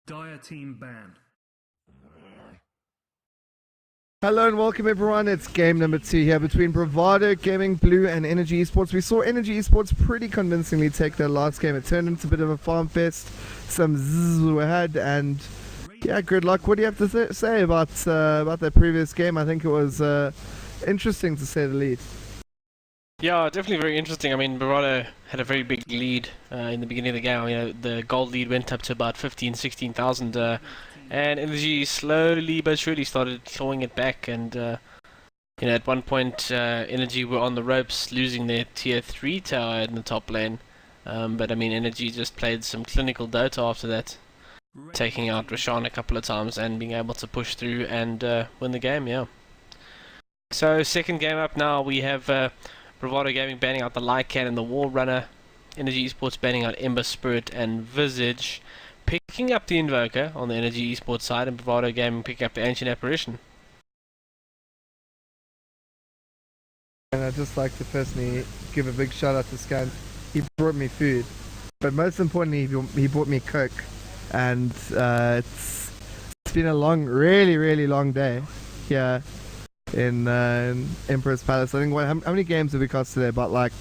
Dire team ban. Hello and welcome everyone. It's game number 2 here between Bravado Gaming Blue and Energy Esports. We saw Energy Esports pretty convincingly take their last game. It turned into a bit of a farm fest. Some zzz we had, and yeah, GrIdL0cK. What do you have to say about that previous game? I think it was interesting to say the least. Yeah, definitely very interesting. I mean, Bravado had a very big lead in the beginning of the game. You know, the gold lead went up to about 16,000, and Energy slowly but surely started clawing it back. And you know, at one point, Energy were on the ropes, losing their tier 3 tower in the top lane. But I mean, Energy just played some clinical Dota after that, taking out Rashawn a couple of times and being able to push through and win the game. Yeah. So second game up now, we have. Bravado Gaming banning out the Lycan and the Wall Runner. Energy Esports banning out Ember Spirit and Visage. Picking up the Invoker on the Energy Esports side, and Bravado Gaming picking up the Ancient Apparition. And I'd just like to personally give a big shout out to Scan. He brought me food, but most importantly, he brought me Coke. And it's been a long, really long day here in Emperor's Palace. I think how many games have we cost today? About like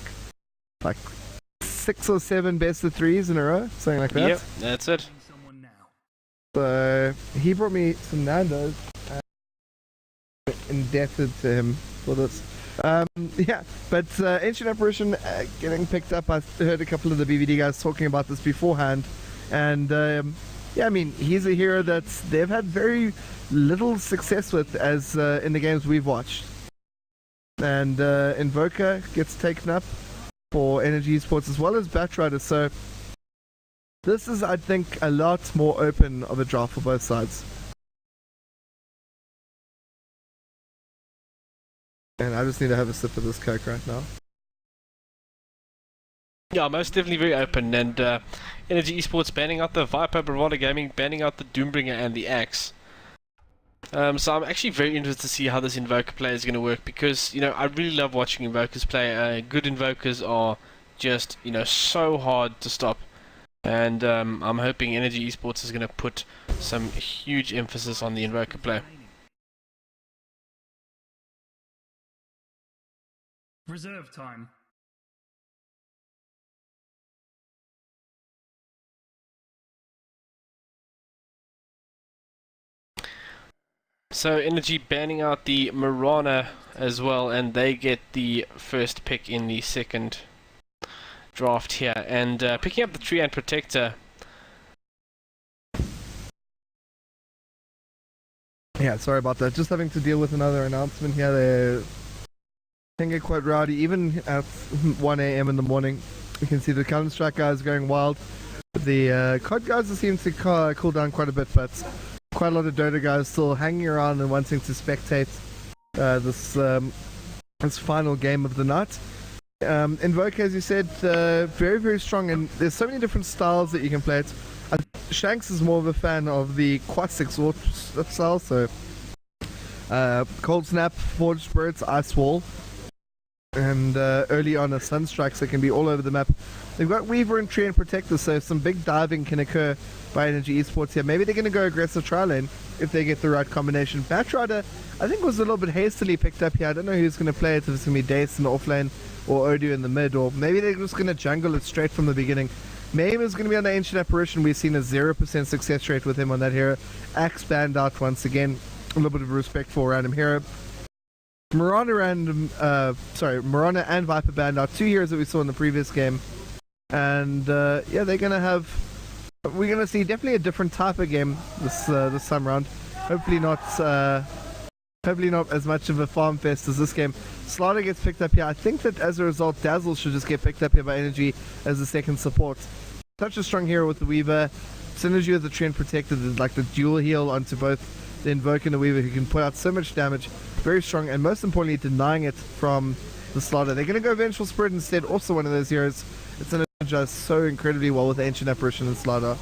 6 or 7 best of 3s in a row, something like that. Yep, that's it. So he brought me some Nando's. Indebted to him for this. Yeah, but Ancient Apparition getting picked up. I heard a couple of the BVD guys talking about this beforehand, and yeah, I mean, he's a hero that they've had very little success with as in the games we've watched. And Invoker gets taken up for Energy Esports as well as Batrider, so this is, I think, a lot more open of a draft for both sides. And I just need to have a sip of this Coke right now. Yeah, most definitely very open, and Energy Esports banning out the Viper, Bravado Gaming banning out the Doombringer and the Axe. So I'm actually very interested to see how this Invoker play is going to work, because, you know, I really love watching Invokers play. Good Invokers are just, you know, so hard to stop. And I'm hoping Energy Esports is going to put some huge emphasis on the Invoker play. Reserve time. So Energy banning out the Marana as well, and they get the first pick in the second draft here, and picking up the Tree and Protector. Yeah, sorry about that. Just having to deal with another announcement here. They can get quite rowdy, even at 1 AM in the morning. You can see the Counter-Strike guys going wild. The COD guys seem to cool down quite a bit, but quite a lot of Dota guys still hanging around and wanting to spectate this final game of the night. Invoker, as you said, very strong, and there's so many different styles that you can play it. Shanks is more of a fan of the Quad 6 style, so Cold Snap, Forge Spirits, Ice Wall, and early on a Sunstrike, so it can be all over the map. They've got Weaver and Tree and Protector, so some big diving can occur by Energy Esports here. Maybe they're going to go aggressive tri lane if they get the right combination. Batrider, I think, was a little bit hastily picked up here. I don't know who's going to play it, if it's going to be Dace in the offlane or Odu in the mid, or maybe they're just going to jungle it straight from the beginning. Maybe it's going to be on the Ancient Apparition. We've seen a 0% success rate with him on that hero. Axe banned out once again. A little bit of respect for a random hero. Marana and Viper banned out, 2 heroes that we saw in the previous game. And yeah, we're gonna see definitely a different type of game this time around. Hopefully not as much of a farm fest as this game. Slaughter gets picked up here. I think that as a result, Dazzle should just get picked up here by Energy as the second support. Such a strong hero with the Weaver. Synergy with the Trend Protector, like the dual heal onto both the Invoker and the Weaver, who can put out so much damage. Very strong, and most importantly, denying it from the Slaughter. They're going to go Vengeful Spirit instead, also one of those heroes. It's going to adjust so incredibly well with Ancient Apparition and Slaughter.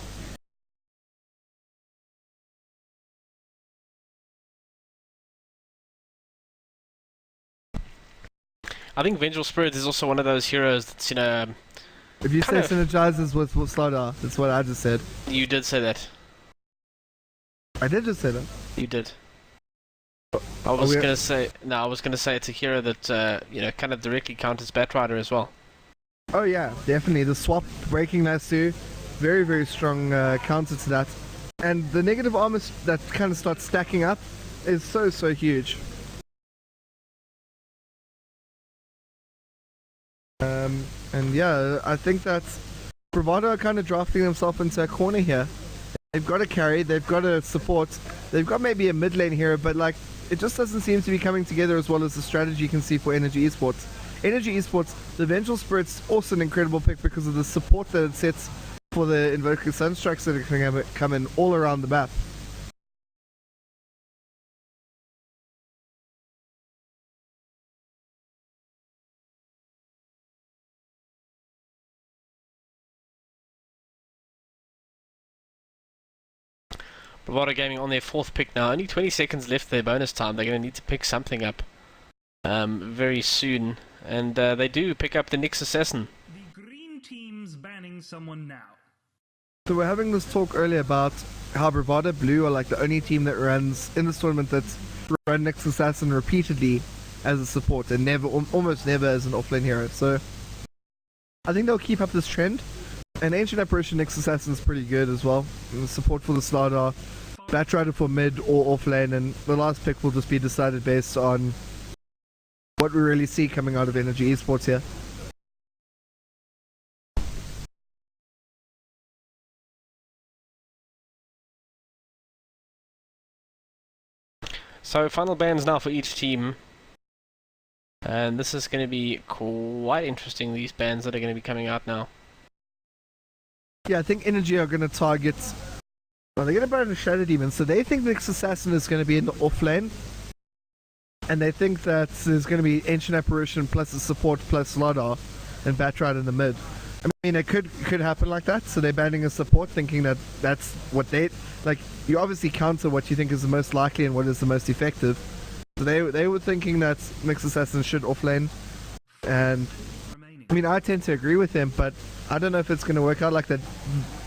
I think Vengeful Spirit is also one of those heroes that's, you know... If you say synergizes with Slaughter, that's what I just said. You did say that. I did just say that. You did. I was gonna say it's a hero that kind of directly counters Batrider as well. Oh yeah, definitely. The swap breaking lasso, very very strong counter to that, and the negative armor that kind of starts stacking up is so huge. And yeah, I think that Bravado are kind of drafting themselves into a corner here. They've got a carry, they've got a support, they've got maybe a mid lane hero, but like it just doesn't seem to be coming together as well as the strategy you can see for Energy Esports. Energy Esports, the Vengeful Spirit's also an incredible pick because of the support that it sets for the Invoker Sunstrikes that are going to come in all around the map. Bravado Gaming on their 4th pick now. Only 20 seconds left their bonus time. They're going to need to pick something up very soon. And they do pick up the Nyx Assassin. The green team's banning someone now. So we're having this talk earlier about how Bravado Blue are like the only team that runs in this tournament that's run Nyx Assassin repeatedly as a support and never, almost never as an offlane hero. So I think they'll keep up this trend. And Ancient Apparition Nyx Assassin is pretty good as well. And the support for the Slardar, Batrider for mid or offlane, and the last pick will just be decided based on what we really see coming out of Energy Esports here. So final bans now for each team. And this is going to be quite interesting, these bans that are going to be coming out now. Yeah, I think Energy are going to target... Well, they're going to ban the Shadow Demon, so they think Nyx Assassin is going to be in the offlane. And they think that there's going to be Ancient Apparition plus the support plus Slardar and Batrider in the mid. I mean, it could happen like that, so they're banning a support thinking that that's what they... Like, you obviously counter what you think is the most likely and what is the most effective. So they were thinking that Nyx Assassin should offlane. And... I mean, I tend to agree with them, but I don't know if it's going to work out like that.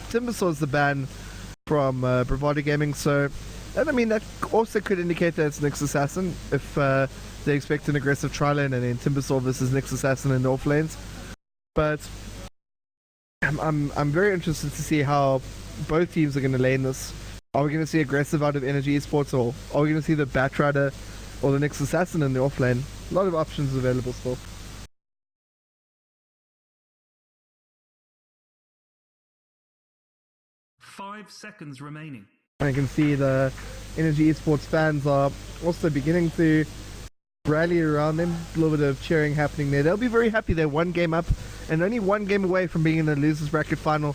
Timbersaw's the ban from Bravado Gaming, so... And I mean, that also could indicate that it's Nyx Assassin if they expect an aggressive tri-lane and then Timbersaw versus Nyx Assassin in the off lanes. But I'm very interested to see how both teams are going to lane this. Are we going to see aggressive out of Energy Esports, or are we going to see the Batrider or the Nyx Assassin in the off lane? A lot of options available still. Five seconds remaining. I can see the Energy Esports fans are also beginning to rally around them. A little bit of cheering happening there. They'll be very happy they're one game up and only one game away from being in the losers bracket final,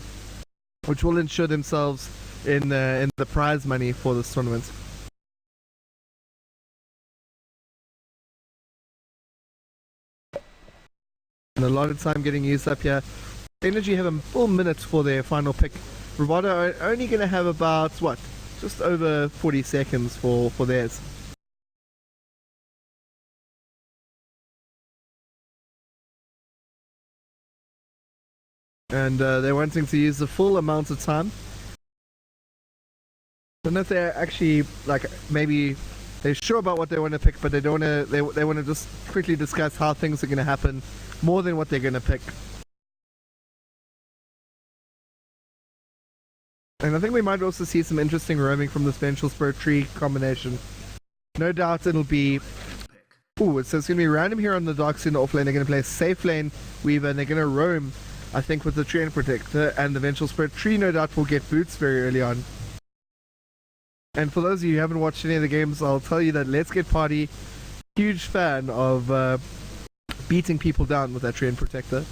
which will ensure themselves in the prize money for this tournament. And a lot of time getting used up here. Energy have a full minute for their final pick. Bravado are only going to have about, what, just over 40 seconds for theirs. And they're wanting to use the full amount of time. I don't know if they're actually, like, maybe they're sure about what they want to pick, but they don't want to, they want to just quickly discuss how things are going to happen more than what they're going to pick. And I think we might also see some interesting roaming from this Vengeful Spirit tree combination. No doubt it'll be... Ooh, so it's going to be random here on the Dark Side offlane. They're going to play safe lane Weaver, and they're going to roam, I think, with the Treant Protector, and the Vengeful Spirit tree no doubt will get boots very early on. And for those of you who haven't watched any of the games, I'll tell you that Let's Get Party, huge fan of beating people down with that Treant Protector.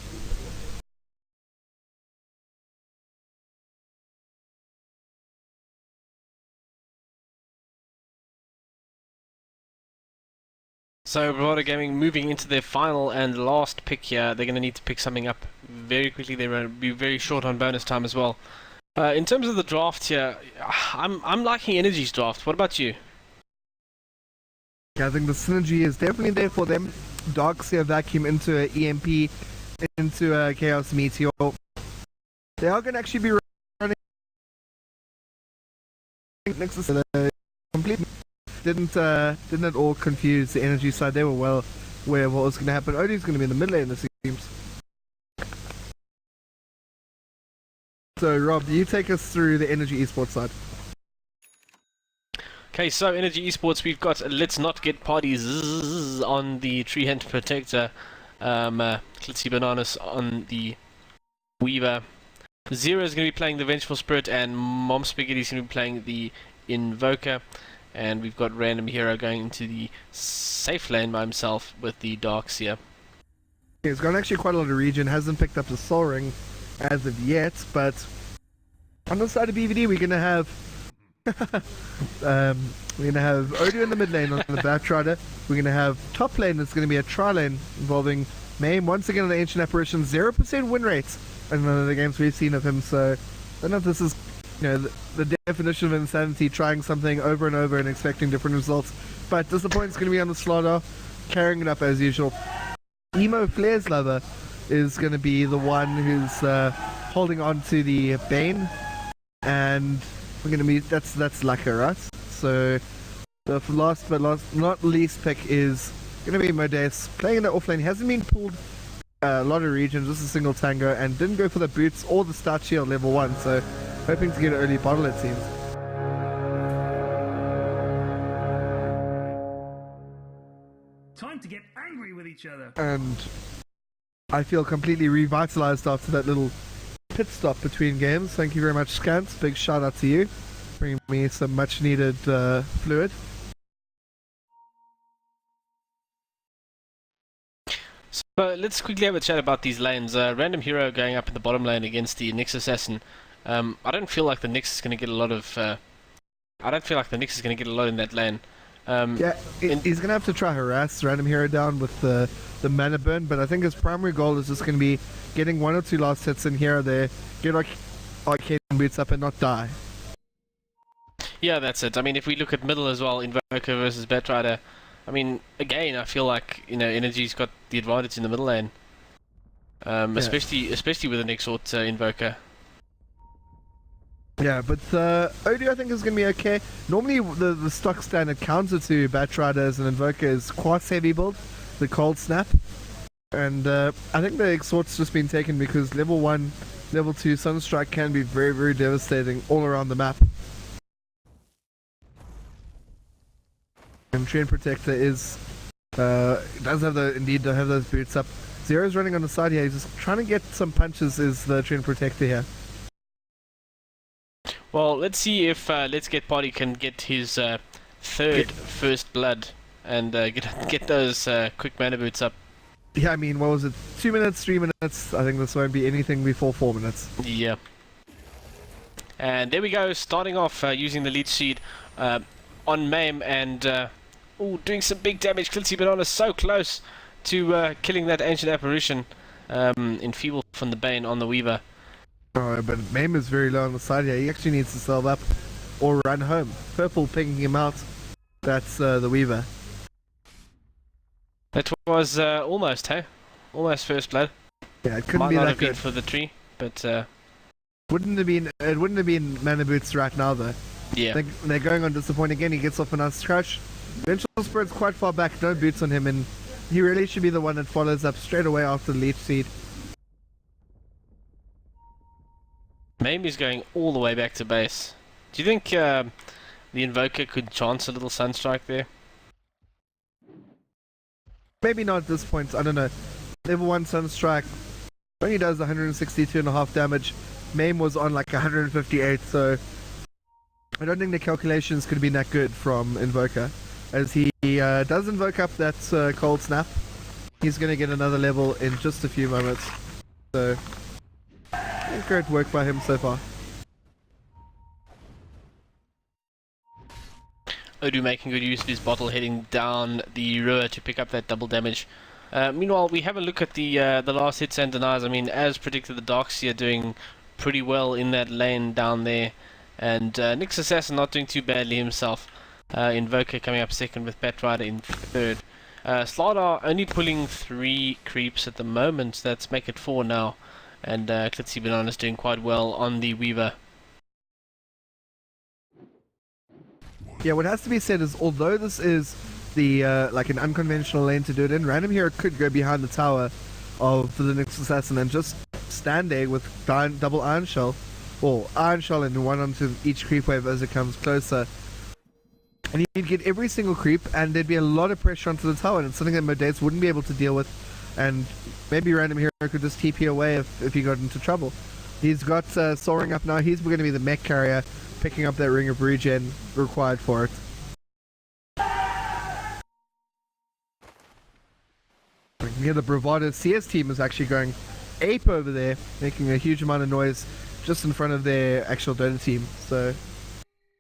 So Bravado Gaming moving into their final and last pick here. They're going to need to pick something up very quickly. They're going to be very short on bonus time as well. In terms of the draft here, I'm liking Energy's draft. What about you? I think the synergy is definitely there for them. Darkseer Vacuum into an EMP, into a Chaos Meteor. They are going to actually be running Nexus completely didn't at all confuse the energy side. They were well aware of what was going to happen. Odie's going to be in the mid lane, it seems. So, Rob, you take us through the energy esports side. Okay, so Energy Esports, we've got Let's Not Get Parties on the Tree Hand Protector, Klitzy Bananas on the Weaver. Zero is going to be playing the Vengeful Spirit, and Mom Spaghetti is going to be playing the Invoker. And we've got Random Hero going into the safe lane by himself with the Darkseer. He's got actually quite a lot of regen, hasn't picked up the Soul Ring as of yet, but on the side of BVD we're going to have Odu in the mid lane on the Batrider. We're going to have top lane that's going to be a tri-lane involving Mame. Once again on the Ancient Apparition, 0% win rates in none of the games we've seen of him, so I don't know if this is the definition of insanity, trying something over and over and expecting different results. But Disappoint's going to be on the Slaughter, carrying it up as usual. Emo Flares Lover is going to be the one who's holding on to the Bane, and we're going to be that's Laka, right? So the last but not least pick is going to be Modest, playing in the offlane. He hasn't been pulled a lot of regions, just a single tango, and didn't go for the boots or the stout shield level 1, so hoping to get an early bottle, it seems. Time to get angry with each other. And I feel completely revitalized after that little pit stop between games. Thank you very much, Scant. Big shout out to you, bringing me some much needed fluid. So let's quickly have a chat about these lanes. Random Hero going up in the bottom lane against the Nyx Assassin. I don't feel like the Nyx is going to get a lot of. I don't feel like the Nyx is going to get a lot in that lane. Yeah, he's going to have to try harass Random Hero down with the mana burn, but I think his primary goal is just going to be getting 1 or 2 last hits in here or there, get arcane boots up and not die. Yeah, that's it. I mean, if we look at middle as well, Invoker versus Batrider, I mean, again, I feel like Energy's got the advantage in the middle lane, especially with the Nyx or Invoker. Yeah, but Odu I think is going to be okay. Normally the stock standard counter to Batrider as an Invoker is Quartz heavy build, the Cold Snap. And I think the Exhort's just been taken because level 1, level 2 Sunstrike can be very, very devastating all around the map. And Treant Protector is does have those boots up. Zero's running on the side here, he's just trying to get some punches is the Treant Protector here. Well, let's see if Let's Get Party can get his third first blood and get those quick mana boots up. Yeah, I mean, what was it? 2 minutes, 3 minutes? I think this won't be anything before 4 minutes. Yeah. And there we go, starting off using the leech seed on Mame and doing some big damage. Klitzy Banana so close to killing that Ancient Apparition. Enfeeble from the Bane on the Weaver. Oh, but Mame is very low on the side here. He actually needs to sell up or run home. Purple picking him out. That's the Weaver. That was almost, hey? Almost first blood. Yeah, it couldn't Might be not that have been good. for the tree, but It wouldn't have been mana boots right now though. yeah. They're going on Disappoint again. He gets off a nice crouch. Vengeful Spirit's quite far back. No boots on him, and he really should be the one that follows up straight away after the leech seed. Mame is going all the way back to base. Do you think the Invoker could chance a little Sunstrike there? Maybe not at this point, I don't know. Level 1 Sunstrike only does 162.5 damage. Mame was on like 158, so I don't think the calculations could have been that good from Invoker. As he does invoke up that Cold Snap, he's going to get another level in just a few moments. So, great work by him so far. Odu making good use of his bottle, heading down the Rua to pick up that double damage. Meanwhile, we have a look at the last hits and denies. I mean, as predicted, the Darkseer doing pretty well in that lane down there. And Nyx Assassin not doing too badly himself. Invoker coming up second with Batrider in third. Slardar only pulling 3 creeps at the moment. That's make it 4 now. And Klitzy Banana's doing quite well on the Weaver. Yeah, what has to be said is, although this is the like an unconventional lane to do it in, Random Hero could go behind the tower of the Nyx Assassin and just stand there with double Iron Shell, or Iron Shell and one onto each creep wave as it comes closer. And you'd get every single creep, and there'd be a lot of pressure onto the tower, and it's something that Modates wouldn't be able to deal with, and maybe Random Hero could just TP away if he got into trouble. He's got Soaring up now. He's going to be the mech carrier, picking up that ring of regen required for it. Yeah, the Bravado CS team is actually going ape over there, making a huge amount of noise just in front of their actual Dota team. So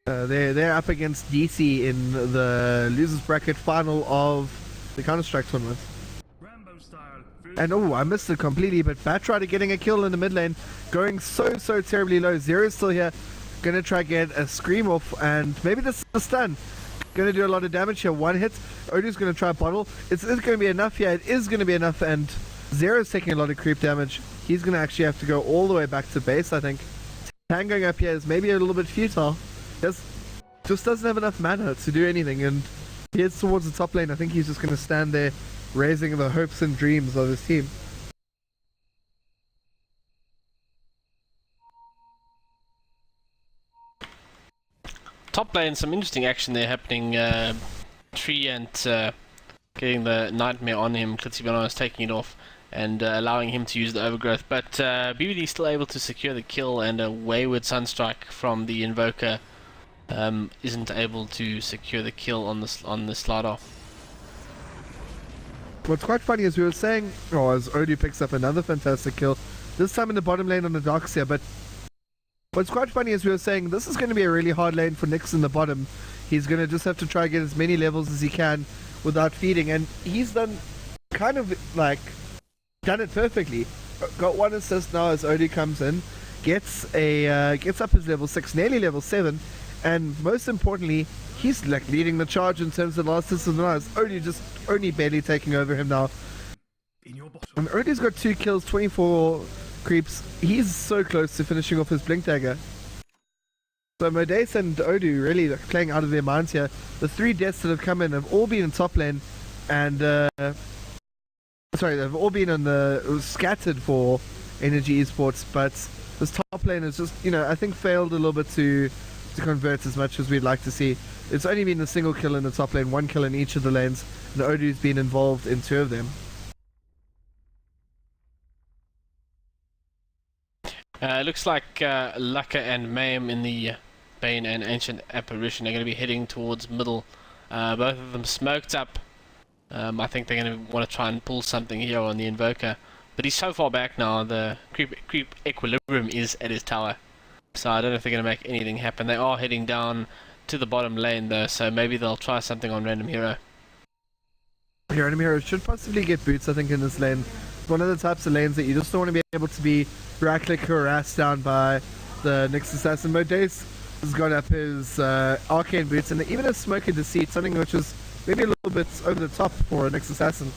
they're up against DC in the losers bracket final of the Counter-Strike tournament. And oh, I missed it completely, but Batrider getting a kill in the mid lane, going so terribly low. Zero's still here, gonna try get a scream off, and maybe this is a stun. Gonna do a lot of damage here. One hit. Odu's gonna try bottle. Is gonna be enough here? It is gonna be enough, and Zero's taking a lot of creep damage. He's gonna actually have to go all the way back to base, I think. Tang going up here is maybe a little bit futile. Just doesn't have enough mana to do anything, and he heads towards the top lane. I think he's just gonna stand there, raising the hopes and dreams of his team. Top lane, some interesting action there happening. Tree and getting the Nightmare on him. Klitzy is taking it off and allowing him to use the Overgrowth. But BBD still able to secure the kill, and a wayward Sunstrike from the Invoker isn't able to secure the kill on the slide off. What's quite funny is we were saying, as Odu picks up another fantastic kill, this time in the bottom lane on the docks here, but what's quite funny is we were saying this is going to be a really hard lane for Nyx in the bottom. He's going to just have to try get as many levels as he can without feeding, and he's done it perfectly. Got one assist now as Odu comes in, gets up his level 6, nearly level 7, and most importantly, he's like leading the charge in terms of last assist and last. Odu just only barely taking over him now. And Odu's got 2 kills, 24 creeps. He's so close to finishing off his Blink Dagger. So Modates and Odu really playing out of their minds here. The 3 deaths that have come in have all been in top lane, and they've all been on the scattered for Energy Esports, but this top lane has just, I think failed a little bit to convert as much as we'd like to see. It's only been a single kill in the top lane, 1 kill in each of the lanes, and Odu's been involved in 2 of them. Looks like L0cK and Mayhem in the Bane and Ancient Apparition are going to be heading towards middle. Both of them smoked up. I think they're going to want to try and pull something here on the Invoker. But he's so far back now, the creep equilibrium is at his tower. So I don't know if they're going to make anything happen. They are heading down to the bottom lane though, so maybe they'll try something on Random Hero. Random Hero should possibly get boots, I think, in this lane. It's one of the types of lanes that you just don't want to be able to be right-click harassed down by the Nyx Assassin. Modates has got up his arcane boots and even a Smoke and Deceit, something which is maybe a little bit over the top for a Nyx Assassin.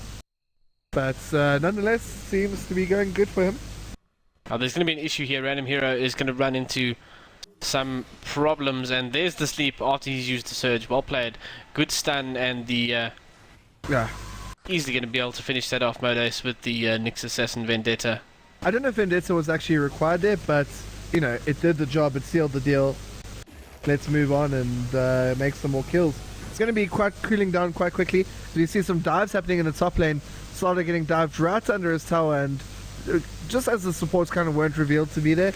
But nonetheless, seems to be going good for him. There's going to be an issue here. Random Hero is going to run into some problems, and there's the sleep after he's used the surge. Well played. Good stun, and the easily going to be able to finish that off, Modates, with the Nyx Assassin Vendetta. I don't know if Vendetta was actually required there, but it did the job, it sealed the deal. Let's move on and make some more kills. It's going to be quite cooling down quite quickly. So you see some dives happening in the top lane. Slaughter getting dived right under his tower, and just as the supports kind of weren't revealed to be there,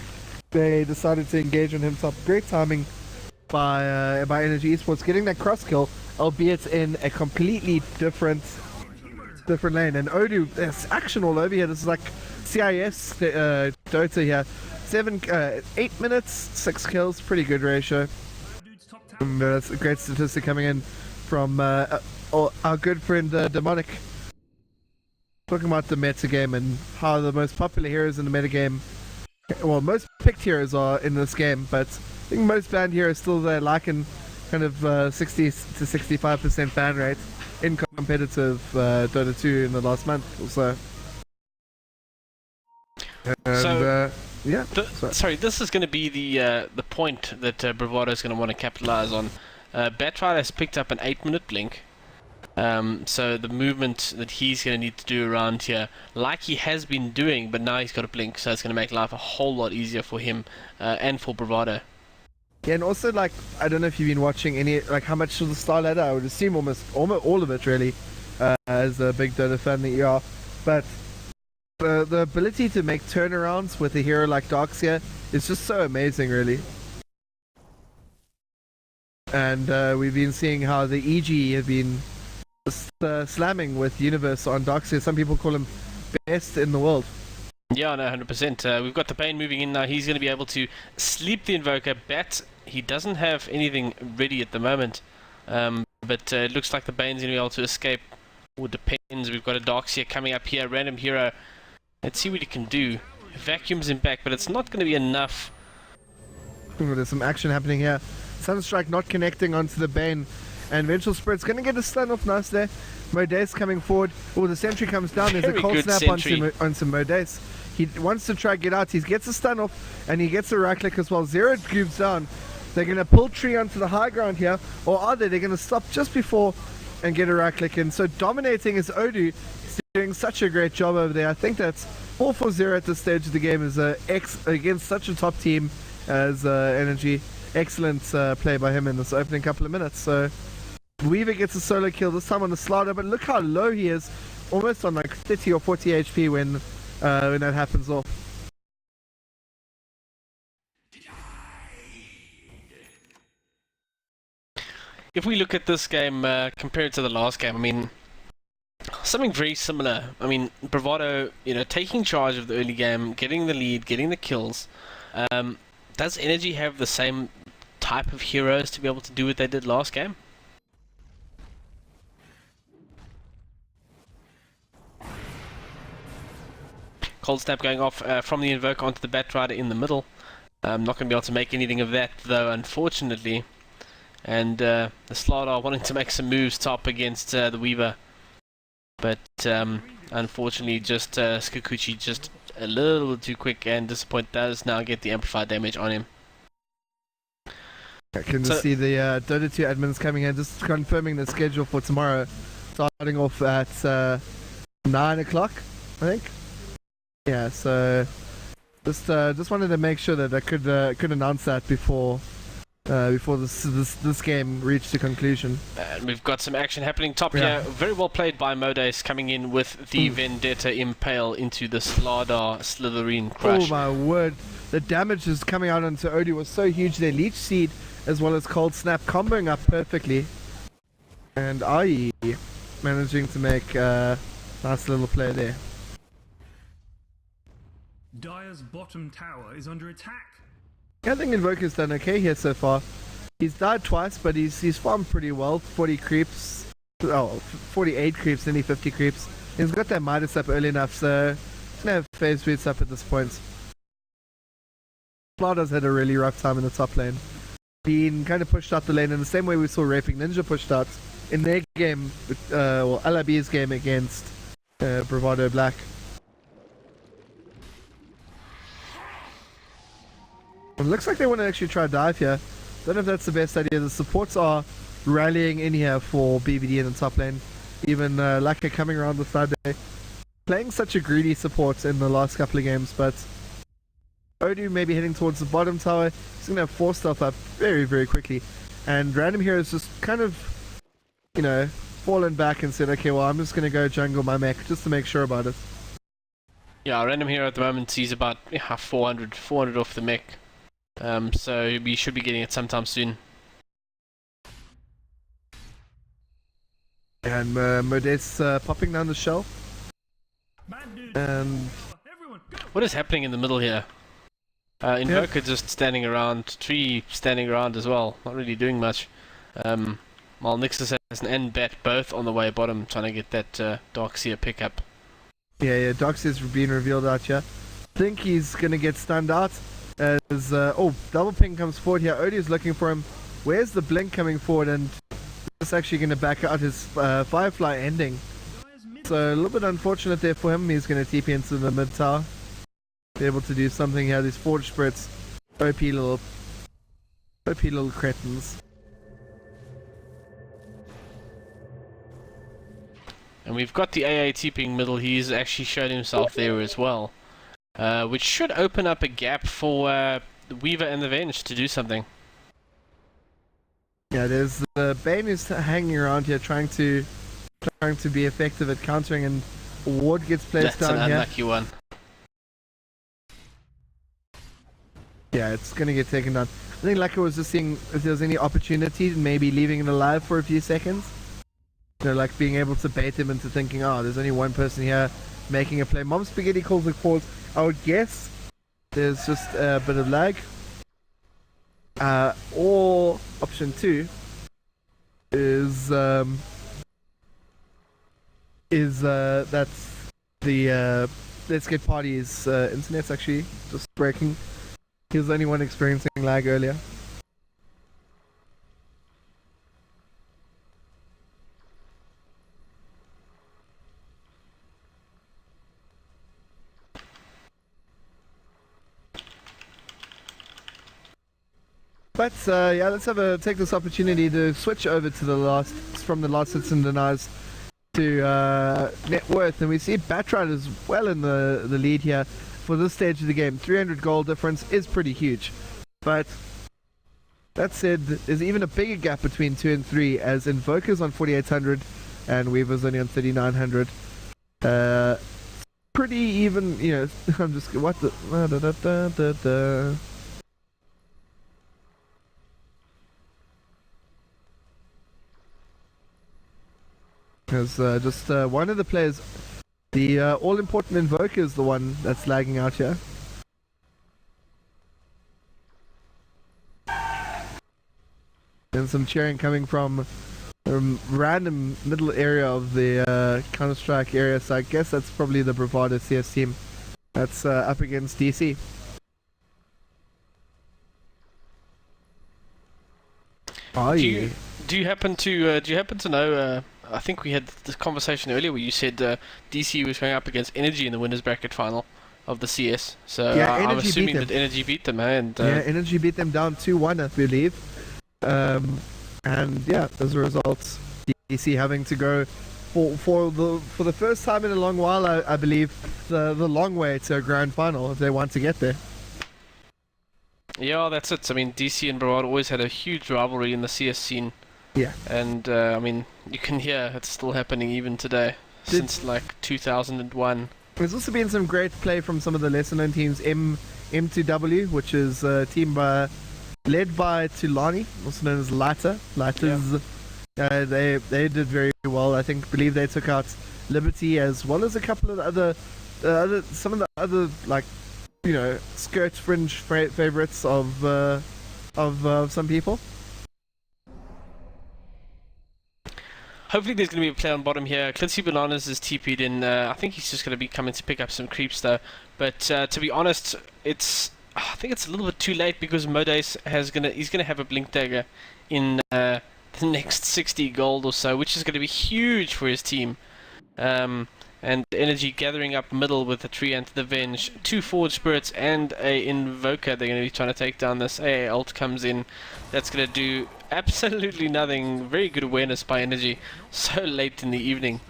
they decided to engage on him top. Great timing by Energy Esports, getting that cross kill, albeit in a completely different lane. And Odu, there's action all over here. This is like CIS Dota here. 8 minutes, 6 kills, pretty good ratio. That's a great statistic coming in from our good friend Demonic. Talking about the meta game and how the most popular heroes in the meta game, well, most picked heroes are in this game, but I think most banned heroes still there, lacking kind of 60 to 65% ban rate in competitive Dota 2 in the last month or so. And, sorry, this is going to be the point that Bravado is going to want to capitalize on. Batrider has picked up an 8-minute blink. So the movement that he's going to need to do around here, like he has been doing, but now he's got a blink, so it's going to make life a whole lot easier for him and for Bravado. Yeah, and also, like, I don't know if you've been watching any, like, how much of the Star Ladder. I would assume almost all of it, really, as a big Dota fan that you are. But the ability to make turnarounds with a hero like Darkseer is just so amazing, really. And we've been seeing how the EG have been slamming with Universe on Darkseer. Some people call him best in the world. Yeah, no, 100%. We've got the Pain moving in now. He's going to be able to sleep the Invoker. Bat, he doesn't have anything ready at the moment. But it looks like the Bane's going to be able to escape. Or depends. We've got a Darkseer coming up here. Random hero. Let's see what he can do. Vacuums him back, but it's not going to be enough. Ooh, there's some action happening here. Sunstrike not connecting onto the Bane. And Vengeful Spirit's going to get a stun off nice there. Modace coming forward. Oh, the sentry comes down. There's a cold snap onto Modace. He wants to try get out. He gets a stun off, and he gets a right click as well. Zero cubes down. They're going to pull Tree onto the high ground here. Or are they? They're going to stop just before and get a right click in. So dominating is Odu. He's doing such a great job over there. I think that's 4-4-0 at this stage of the game is against such a top team as Energy. Excellent play by him in this opening couple of minutes. So Weaver gets a solo kill, this time on the Slider, but look how low he is. Almost on like 30 or 40 HP when that happens off. If we look at this game compared to the last game, I mean, something very similar. I mean, Bravado, taking charge of the early game, getting the lead, getting the kills. Does Energy have the same type of heroes to be able to do what they did last game? Cold Snap going off from the Invoker onto the Batrider in the middle. I'm not going to be able to make anything of that, though, unfortunately. And the Slardar wanting to make some moves top against the Weaver. But unfortunately, just Skakuchi just a little too quick, and Disappoint does now get the amplified damage on him. I can just see the Dota 2 admins coming in, just confirming the schedule for tomorrow. Starting off at 9 o'clock, I think. Yeah, so just wanted to make sure that I could announce that before this game reached a conclusion. And we've got some action happening top here. Very well played by Modace, coming in with the Vendetta Impale into the Slardar Slytherin Crush. Oh my word, the damage is coming out onto Odie was so huge there. Leech Seed as well as Cold Snap comboing up perfectly. And IE managing to make a nice little play there. Dire's bottom tower is under attack. I think Invoker's done okay here so far. He's died twice, but he's farmed pretty well. 40 creeps. Oh, 48 creeps, nearly 50 creeps. He's got that Midas up early enough, so he's gonna have phase boots up at this point. Flada's had a really rough time in the top lane. Being kind of pushed out the lane in the same way we saw Raping Ninja pushed out in their game, LRB's game against Bravado Black. It looks like they want to actually try dive here. Don't know if that's the best idea. The supports are rallying in here for BBD in the top lane. Even Laka coming around the side there. Playing such a greedy support in the last couple of games, but Odu maybe heading towards the bottom tower. He's going to have 4 stealth up very, very quickly. And Random here has just kind of, fallen back and said, okay, well, I'm just going to go jungle my mech just to make sure about it. Yeah, Random here at the moment sees about 400 off the mech. So we should be getting it sometime soon. And Modace popping down the shelf. And what is happening in the middle here? Invoker just standing around, Tree standing around as well, not really doing much. While Nixus has an end bet both on the way bottom, trying to get that Darkseer pickup. Yeah, Darkseer's been revealed out here. I think he's gonna get stunned out. As double ping comes forward here. Odie is looking for him. Where's the blink coming forward? And it's actually going to back out his Firefly ending. So a little bit unfortunate there for him. He's going to TP into the mid tower. Be able to do something here. These Forge Spirits, OP little cretins. And we've got the AA TPing middle. He's actually shown himself there as well. Which should open up a gap for the Weaver and the Venge to do something. Yeah, there's Bane is hanging around here trying to be effective at countering, and Ward gets placed That's down an here. unlucky one. Yeah, it's gonna get taken down. I think Laka was just seeing if there's any opportunity, maybe leaving him alive for a few seconds. You know, like being able to bait him into thinking, oh, there's only one person here making a play. Mom Spaghetti calls it pause. I would guess there's just a bit of lag. Or option 2 is that's the Let's Get Party's internet's actually just breaking. He was the only one experiencing lag earlier. But yeah, let's take this opportunity to switch over to the last hits and denies to net worth, and we see Batright as well in the lead here for this stage of the game. 300 goal difference is pretty huge, but that said, there's even a bigger gap between 2 and 3, as Invoker's on 4800 and Weaver's only on 3900. Pretty even, you know. I'm just what the Because just one of the players, the all-important Invoker, is the one that's lagging out here. And some cheering coming from a random middle area of the Counter-Strike area, so I guess that's probably the Bravado CS team that's up against DC. Do you happen to know? I think we had this conversation earlier where you said DC was going up against Energy in the winners bracket final of the CS. So yeah, I'm assuming that Energy beat them, and yeah, Energy beat them down 2-1, I believe. And yeah, as a result, DC having to go for the first time in a long while, I believe, the long way to a grand final if they want to get there. Yeah, that's it. I mean, DC and Bravado always had a huge rivalry in the CS scene. Yeah. And I mean, you can hear it's still happening even today, since like 2001. There's also been some great play from some of the lesser known teams. M2W, which is a team led by Tulani, also known as Lighter. Lighters, yeah. They did very well. I believe they took out Liberty, as well as a couple of some of the other, like, you know, skirt fringe favorites of some people. Hopefully there's going to be a play on bottom here. Clitsy Bananas is TP'd in. I think he's just going to be coming to pick up some creeps though. But to be honest, I think it's a little bit too late, because Modace he's going to have a Blink Dagger in the next 60 gold or so, which is going to be huge for his team. And Energy gathering up middle with the Treant, the Venge, 2 Forge Spirits and a Invoker. They're going to be trying to take down this. AA ult comes in. That's going to do absolutely nothing. Very good awareness by Energy. So late in the evening.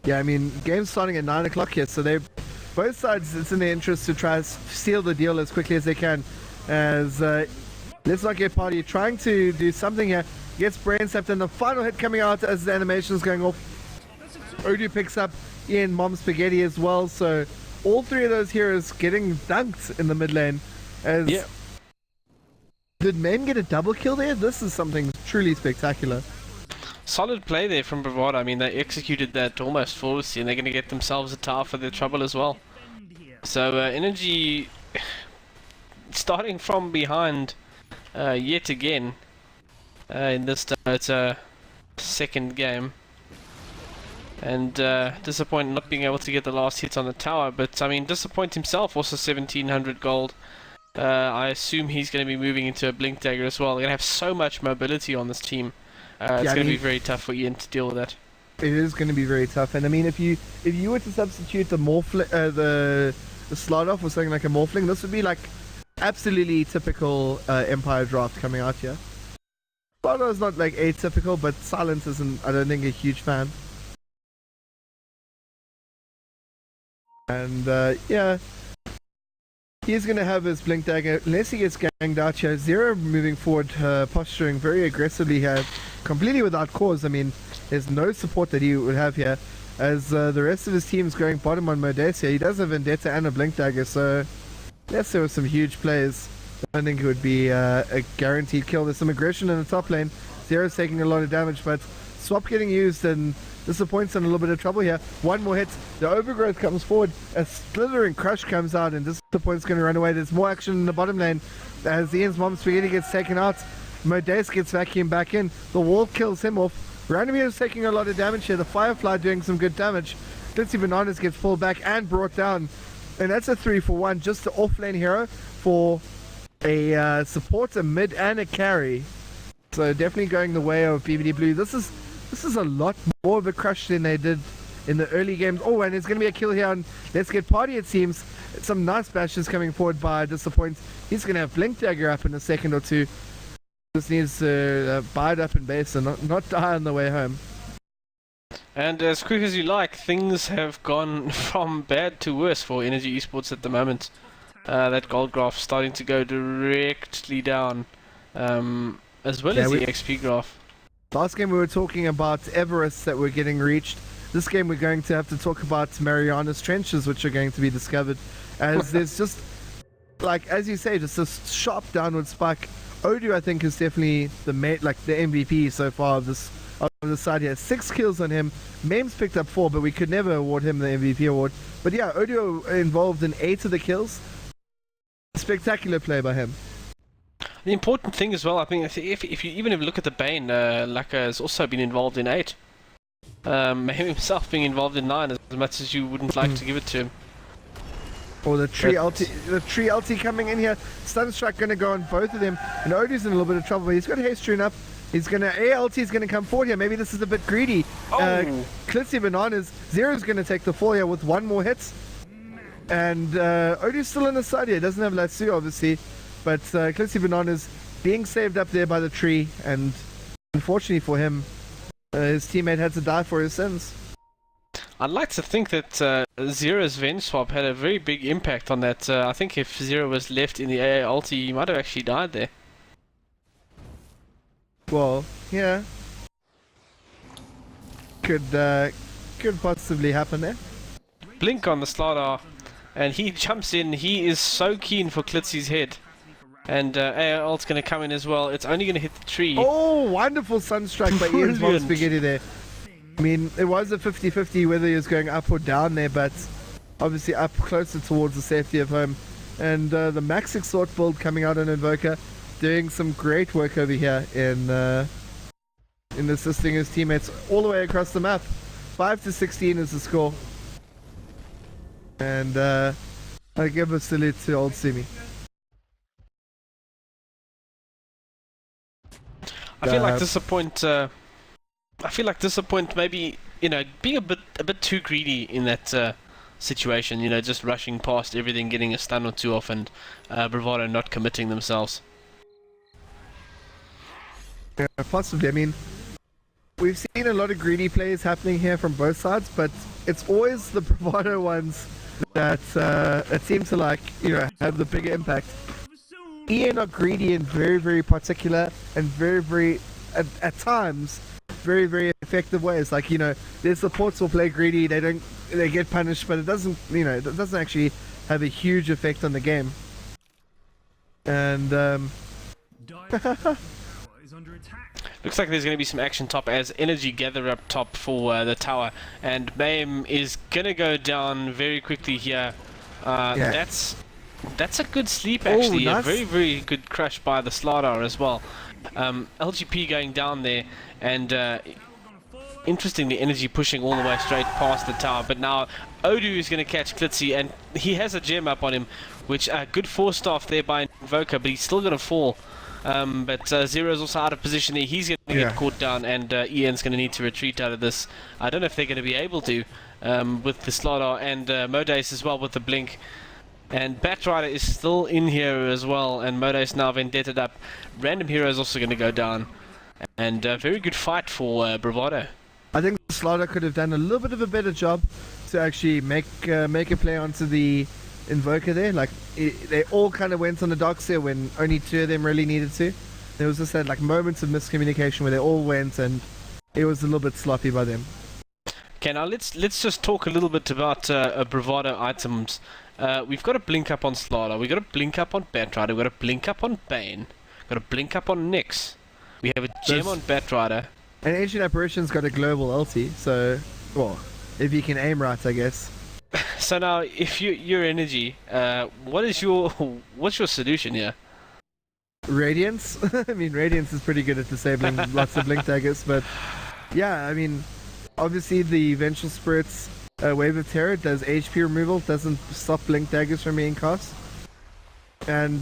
Yeah, I mean, game's starting at 9 o'clock here, so both sides, it's in their interest to try to seal the deal as quickly as they can. As Let's Not Get Party trying to do something here. Gets brain stepped, and the final hit coming out as the animation is going off. Odu picks up Ian Mom Spaghetti as well, so all 3 of those heroes getting dunked in the mid lane. As Did Men get a double kill there? This is something truly spectacular. Solid play there from Bravado. I mean, they executed that almost flawlessly, and they're going to get themselves a tower for their trouble as well. So Energy starting from behind yet again in this second game. And Disappoint not being able to get the last hit on the tower, but I mean, Disappoint himself also 1700 gold. I assume he's going to be moving into a Blink Dagger as well. They're going to have so much mobility on this team. It's going to be very tough for Ian to deal with that. It is going to be very tough, and I mean, if you were to substitute the slot off with something like a Morphling, this would be like absolutely typical Empire draft coming out here. Slaughter's not like atypical, but Silence isn't, I don't think, a huge fan. And yeah, he's going to have his Blink Dagger, unless he gets ganged out here. Zero moving forward, posturing very aggressively here, completely without cause. I mean, there's no support that he would have here. As the rest of his team is going bottom on Modes here, he does have Vendetta and a Blink Dagger, so unless there were some huge plays, I don't think it would be a guaranteed kill. There's some aggression in the top lane. Zero's taking a lot of damage, but Swap getting used and Disappoint's in a little bit of trouble here. One more hit. The Overgrowth comes forward. A slithering Crush comes out and Disappoint's going to run away. There's more action in the bottom lane as Ian's Mom Spaghetti gets taken out. Modes gets vacuumed back in. The wall kills him off. Randomir's taking a lot of damage here. The Firefly doing some good damage. Glitzy Bananas gets pulled back and brought down. And that's a 3-for-1. Just the off-lane hero for a support, a mid, and a carry. So definitely going the way of BBD Blue. This is a lot more of a crush than they did in the early games. Oh, and there's going to be a kill here on Let's Get Party, it seems. Some nice bashes coming forward by Disappoint. He's going to have Blink Dagger up in a second or two. Just needs to bide up in base and not die on the way home. And as quick as you like, things have gone from bad to worse for Energy Esports at the moment. That gold graph starting to go directly down, as well as the XP graph. Last game we were talking about Everest that were getting reached. This game we're going to have to talk about Mariana's Trenches, which are going to be discovered. As there's just, like, as you say, just a sharp downward spike. Odu, I think, is definitely the MVP so far of this side here. 6 kills on him. Memes picked up 4, but we could never award him the MVP award. But yeah, Odu involved in 8 of the kills. Spectacular play by him. The important thing as well, I think, if you even look at the Bane, Laka has also been involved in 8. Him himself being involved in 9, as much as you wouldn't like to give it to him. Or the tree ulti coming in here. Stun Strike going to go on both of them. And Odu's in a little bit of trouble, but he's got Haste Rune up. He's going to, ALT is going to come forward here. Maybe this is a bit greedy. Glitzy Bananas, Zero's going to take the fall here with 1 more hit. And Odu's still on the side here. Doesn't have Latsu, obviously. But Glitzy Bananas being saved up there by the tree. And unfortunately for him, his teammate had to die for his sins. I'd like to think that Zero's Venge Swap had a very big impact on that. I think if Zero was left in the AA ulti, he might have actually died there. Well, yeah. Could possibly happen there. Blink on the Slardar, and he jumps in. He is so keen for Klitzy's head. And AA ult's going to come in as well. It's only going to hit the tree. Oh, wonderful Sunstrike by Ian's Mom Spaghetti there. I mean, it was a 50-50 whether he was going up or down there, but obviously up closer towards the safety of home. And the Max Exhort build coming out on Invoker, doing some great work over here in assisting his teammates all the way across the map. 5-16 is the score. And I give a salute to old Simi. I feel like Disappoint maybe, being a bit too greedy in that situation, just rushing past everything, getting a stun or 2 off, and Bravado not committing themselves. Yeah, possibly. I mean, we've seen a lot of greedy plays happening here from both sides, but it's always the Bravado ones that seem to have the bigger impact. Ian are greedy in very, very particular and very, very, at times, very, very effective ways. Like, their supports will play greedy, they get punished, but it doesn't actually have a huge effect on the game. And, looks like there's going to be some action top as Energy gather up top for the tower, and Mame is going to go down very quickly here. Yeah. That's a good sleep, actually. Nice. A very, very good crush by the Slardar as well. LGP going down there, and interestingly, Energy pushing all the way straight past the tower. But now Odu is going to catch Klitzy, and he has a gem up on him, which good 4-staff there by Invoker, but he's still going to fall. But Zero's also out of position here. He's going to get caught down, and Ian's going to need to retreat out of this. I don't know if they're going to be able to with the Slardar, and Modes as well with the blink. And Batrider is still in here as well, and Modes now vendettaed up. Random Hero is also going to go down. And very good fight for Bravado. I think Slaughter could have done a little bit of a better job to actually make a play onto the Invoker there. Like they all kind of went on the docks here when only 2 of them really needed to. There was just that like moments of miscommunication where they all went, and it was a little bit sloppy by them. Okay, now let's just talk a little bit about Bravado items. We've got a blink up on Slaughter, we've got a blink up on Batrider, we've got a blink up on Bane, we've got a blink up on Nyx. We have a gem on Batrider. And Ancient Apparition's got a global ulti, so, well, if you can aim right, I guess. So now, if your energy, what's your solution here? Radiance? I mean, Radiance is pretty good at disabling lots of blink daggers, but yeah, I mean, obviously the Vengeful Spirit's Wave of Terror does HP removal, doesn't stop blink daggers from being cast. And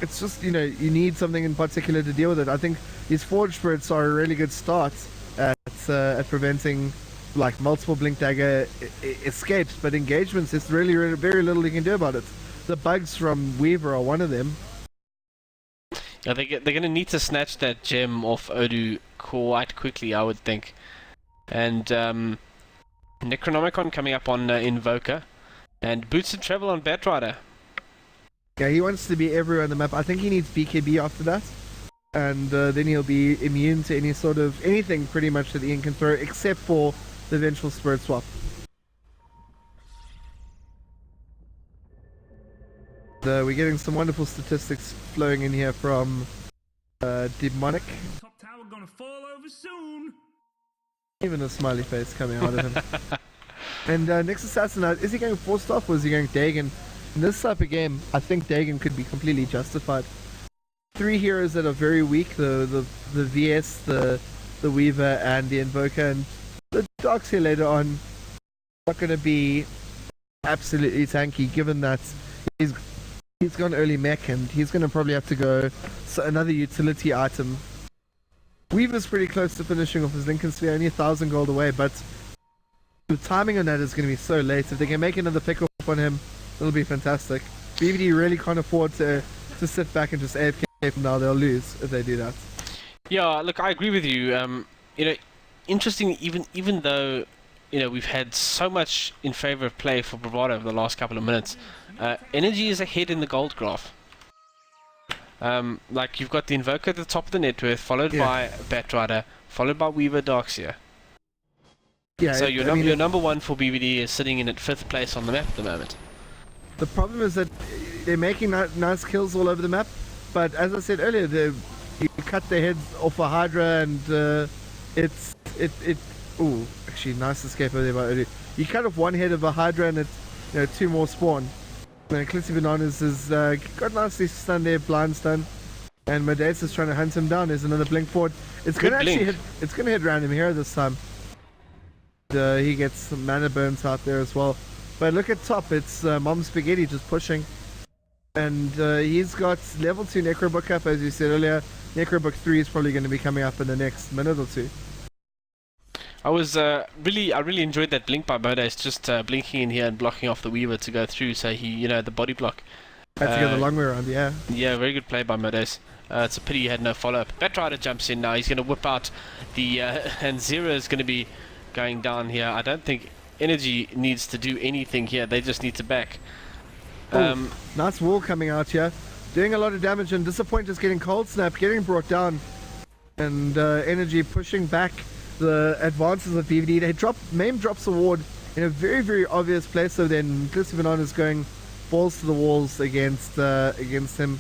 it's just, you know, you need something in particular to deal with it. I think these Forge Spirits are a really good start at preventing like multiple blink dagger escapes, but engagements is really very little you can do about it. The bugs from Weaver are one of them. Yeah, they're going to need to snatch that gem off Odu quite quickly, I would think. And Necronomicon coming up on Invoker, and Boots of Travel on Batrider. Yeah, he wants to be everywhere on the map. I think he needs BKB after that, and then he'll be immune to any sort of anything pretty much that Ian can throw, except for the Vengeful Spirit swap. We're getting some wonderful statistics flowing in here from Demonic. Top tower gonna fall over soon. Even a smiley face coming out of him. And next assassin, is he going Force off or is he going Dagon? In this type of game, I think Dagon could be completely justified. 3 heroes that are very weak: the VS, the Weaver, and the Invoker. And the Dogs here later on not going to be absolutely tanky, given that he's gone early mech, and he's going to probably have to go another utility item. Weaver's pretty close to finishing off his Lincoln Sphere, only 1,000 gold away, but the timing on that is going to be so late. If they can make another pick off on him, it'll be fantastic. BBD really can't afford to sit back and just AFK from now. They'll lose if they do that. Yeah, look, I agree with you. You know, interesting, even though, you know, we've had so much in favor of play for Bravado over the last couple of minutes, energy is ahead in the gold graph. Like, you've got the Invoker at the top of the net worth, followed by Batrider, followed by Weaver Darkseer. Yeah, so your number one for BBD is sitting in at 5th place on the map at the moment. The problem is that they're making nice kills all over the map, but as I said earlier, you cut their heads off a Hydra, and ooh, actually nice escape over there by Odu. You cut off one head of a Hydra and it's, you know, 2 more spawn. And Eclipse Bananas has got nicely stunned there, blind stun, and Medeus is trying to hunt him down. There's another blink forward. It's going to actually hit. It's going to hit random here this time. He gets some mana burns out there as well. But look at top. It's Mom Spaghetti just pushing, and he's got level 2 Necrobook up, as you said earlier. Necrobook 3 is probably going to be coming up in the next minute or 2. I really enjoyed that blink by Medeus, just blinking in here and blocking off the Weaver to go through, so he, you know, the body block. Had to go the long way around, yeah. Yeah, very good play by Medeus. It's a pity he had no follow-up. Batrider jumps in now, he's going to whip out the, and Zero is going to be going down here. I don't think Energy needs to do anything here, they just need to back. Nice wall coming out here, doing a lot of damage, and Disappointer's getting cold snap, getting brought down, and Energy pushing back the advances of BVD. Mame drops a ward in a very, very obvious place, so then Eclipse Bananas going balls to the walls against him,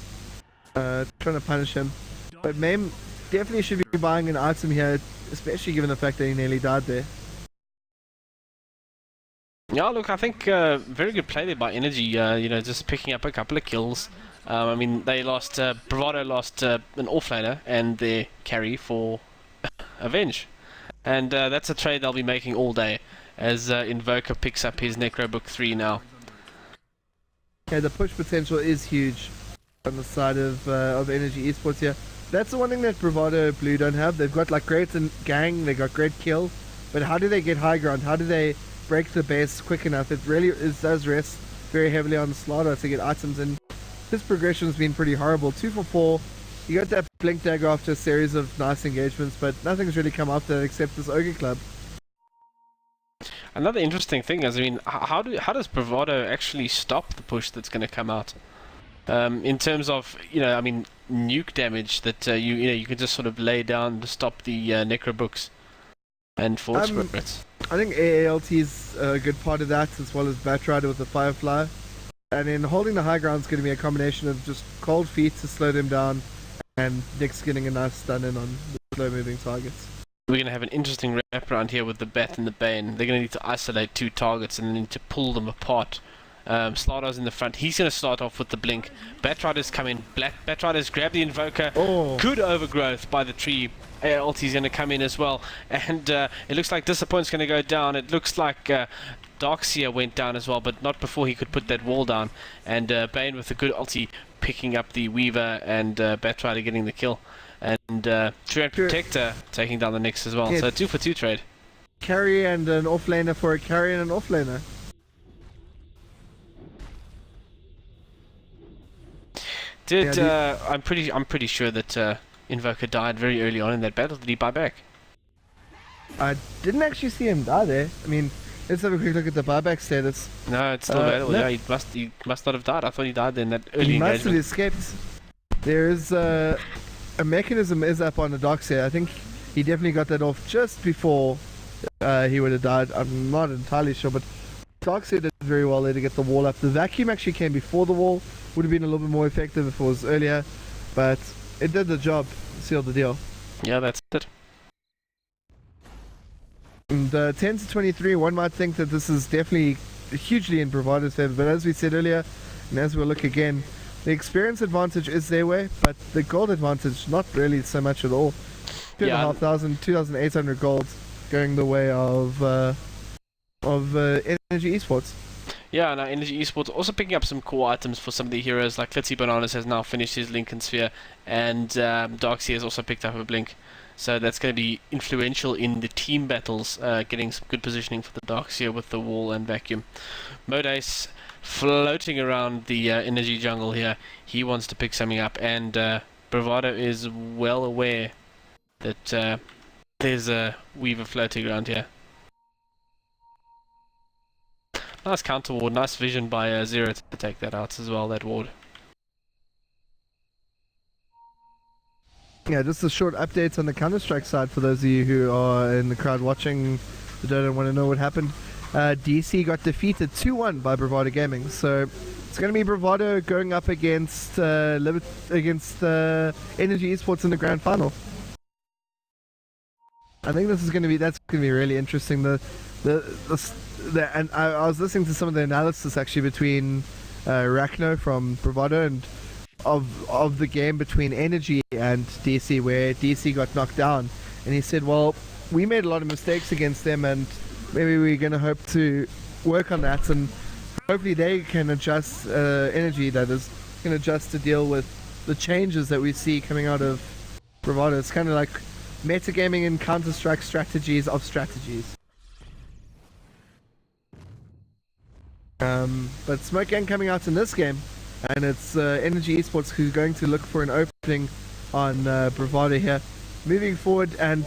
trying to punish him. But Mame definitely should be buying an item here, especially given the fact that he nearly died there. Yeah, look, I think very good play there by Energy, you know, just picking up a couple of kills. I mean, they lost, Bravado lost an offlaner and their carry for Avenge. And that's a trade they'll be making all day, as Invoker picks up his Necrobook 3 now. Yeah, the push potential is huge on the side of Energy Esports here. That's the one thing that Bravado Blue don't have. They've got like great gang, they got great kill, but how do they get high ground? How do they break the base quick enough? It really does rest very heavily on Slaughter to get items, and his progression's been pretty horrible. 2 for 4. You got that Blink Dagger after a series of nice engagements, but nothing's really come after that except this Ogre Club. Another interesting thing is, I mean, how does Bravado actually stop the push that's going to come out? In terms of, I mean, nuke damage that you can just sort of lay down to stop the Necro Books and Forward Spirits. I think AALT is a good part of that, as well as Batrider with the Firefly. And in holding the high ground is going to be a combination of just cold feet to slow them down, and Nick's getting a nice stun in on the slow-moving targets. We're going to have an interesting wraparound here with the Bat and the Bane. They're going to need to isolate 2 targets and then need to pull them apart. Slardo's in the front. He's going to start off with the blink. Batrider's come in. Batrider's grabbed the Invoker. Oh. Good overgrowth by the tree. ALT's going to come in as well. And it looks like Disappoint's going to go down. It looks like Darkseer went down as well, but not before he could put that wall down. And Bane with a good ulti picking up the Weaver, and Batrider getting the kill. And True and Protector taking down the Nyx as well. Yes. So 2 for 2 trade. Carry and an offlaner for a carry and an offlaner. I'm pretty sure that Invoker died very early on in that battle. Did he buy back? I didn't actually see him die there. I mean, let's have a quick look at the buyback status. No, it's still available. No. Yeah, he must not have died. I thought he died in that early He engagement. must have escaped. There is a mechanism is up on the Darkseer. I think he definitely got that off just before he would have died. I'm not entirely sure, but Darkseer did very well there to get the wall up. The vacuum actually came before the wall. Would have been a little bit more effective if it was earlier, but it did the job, sealed the deal. Yeah, that's it. And 10 to 23, one might think that this is definitely hugely in Bravado's favor, but as we said earlier, and as we'll look again, the experience advantage is their way, but the gold advantage not really so much at all. 2,500, 2,800 gold going the way of Energy Esports. Yeah, now Energy Esports also picking up some cool items for some of the heroes, like Flitzy Bananas has now finished his Lincoln Sphere, and Darkseer has also picked up a Blink. So that's going to be influential in the team battles, getting some good positioning for the Darkseer with the wall and vacuum. Modace floating around the energy jungle here. He wants to pick something up, and Bravado is well aware that there's a Weaver floating around here. Nice counter ward, nice vision by Zero to take that out as well, that ward. Yeah, just a short update on the Counter-Strike side for those of you who are in the crowd watching the Dota and want to know what happened. DC got defeated 2-1 by Bravado Gaming, so it's going to be Bravado going up against Energy Esports in the grand final. I think that's going to be really interesting. And I was listening to some of the analysis actually between Rachno from Bravado and of the game between Energy and DC, where DC got knocked down, and he said, well, we made a lot of mistakes against them, and maybe we're going to hope to work on that, and hopefully they can adjust, Energy that is, can adjust to deal with the changes that we see coming out of Bravado. It's kind of like metagaming and Counter-Strike strategies of strategies. But Smoke Gang coming out in this game, and it's Energy Esports who's going to look for an opening on Bravado here. Moving forward, and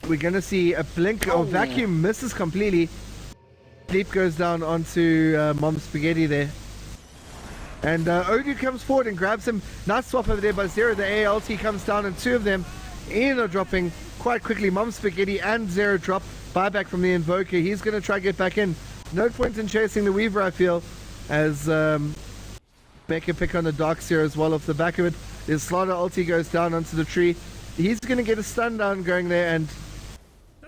we're going to see a blink of vacuum misses completely. Sleep goes down onto Mom Spaghetti there. And Odu comes forward and grabs him. Nice swap over there by Zero. The ALT comes down, and 2 of them are dropping quite quickly. Mom Spaghetti and Zero drop. Buyback from the Invoker. He's going to try to get back in. No point in chasing the Weaver, I feel, as make a pick on the Darkseer as well off the back of it. His Slaughter ulti goes down onto the tree. He's going to get a stun down going there, and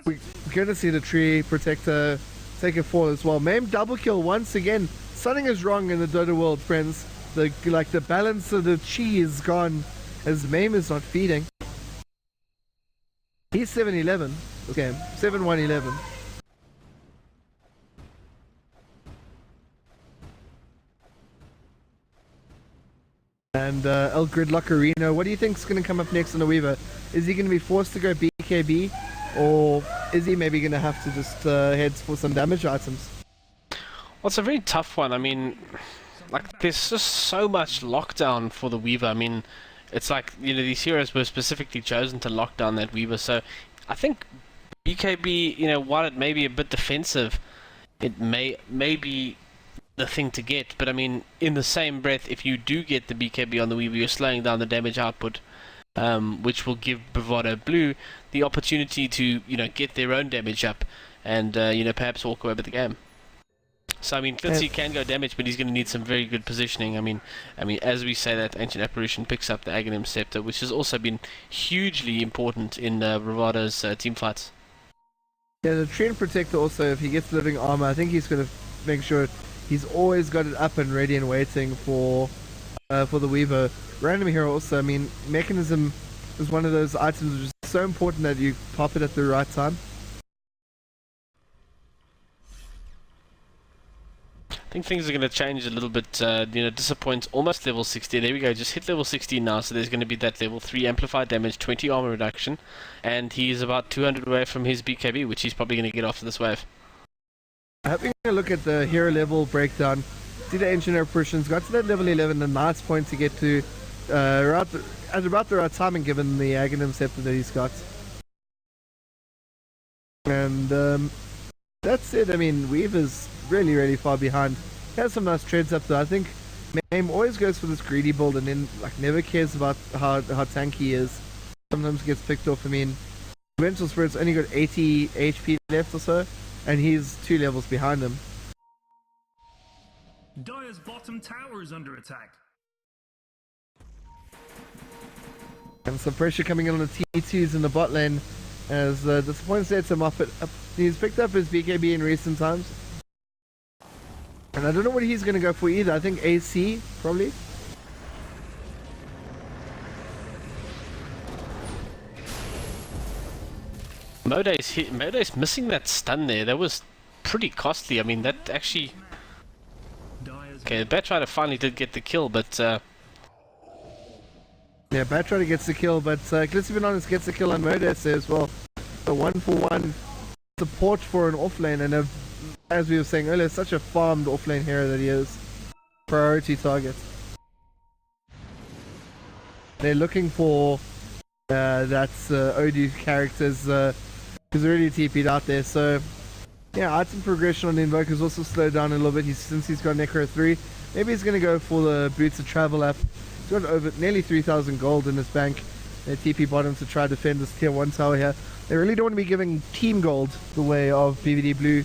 we're going to see the tree protector take a fall as well. Mame double kill once again. Something is wrong in the Dota world, friends. The balance of the chi is gone as Mame is not feeding. He's 7-11 this game. 7-1-11. And GrIdL0cK, what do you think is going to come up next on the Weaver? Is he going to be forced to go BKB, or is he maybe going to have to just head for some damage items? Well, it's a very tough one. I mean, like, there's just so much lockdown for the Weaver. I mean, it's like, these heroes were specifically chosen to lock down that Weaver. So I think BKB, while it may be a bit defensive, it may be the thing to get. But I mean, in the same breath, if you do get the BKB on the Weaver, you're slowing down the damage output, which will give Bravado Blue the opportunity to, get their own damage up and, perhaps walk away with the game. So I mean, Flitzy can go damage, but he's going to need some very good positioning. I mean, as we say that, Ancient Apparition picks up the Aghanim Scepter, which has also been hugely important in Bravado's team fights. Yeah, the Treant Protector also, if he gets living armor, I think he's going to make sure he's always got it up and ready and waiting for the Weaver. Random hero also, I mean, Mechanism is one of those items which is so important that you pop it at the right time. I think things are going to change a little bit. Disappoints almost level 60. There we go, just hit level 60 now, so there's going to be that level 3 amplified damage, 20 armor reduction, and he's about 200 away from his BKB, which he's probably going to get after this wave. Having a look at the hero level breakdown, see the Ancient Apparitions got to that level 11, a nice point to get to at about the right timing given the Aghanim Scepter that he's got. And that's it. I mean, Weaver's really far behind. He has some nice treads up though. I think Mame always goes for this greedy build and then never cares about how tanky he is. Sometimes gets picked off. I mean, Torrential Spirit's only got 80 HP left or so, and he's 2 levels behind him. Dire's bottom tower is under attack. And some pressure coming in on the T2s in the bot lane as Disappoint sets him off. He's picked up his BKB in recent times. And I don't know what he's going to go for either. I think AC, probably. Mode's missing that stun there. That was pretty costly. I mean, that actually... Okay, Batrider finally did get the kill, but... Yeah, Batrider gets the kill, but let's be honest, gets the kill on Modes there as well. A 1-for-1 support for an offlane, and as we were saying earlier, such a farmed offlane hero that he is. Priority target. They're looking for Odu characters who's already TP'd out there, so yeah, item progression on the Invoker's also slowed down a little bit since he's got Necro 3. Maybe he's going to go for the Boots of Travel app. He's got over nearly 3,000 gold in his bank. They TP bottom to try to defend this tier 1 tower here. They really don't want to be giving team gold the way of BVD Blue.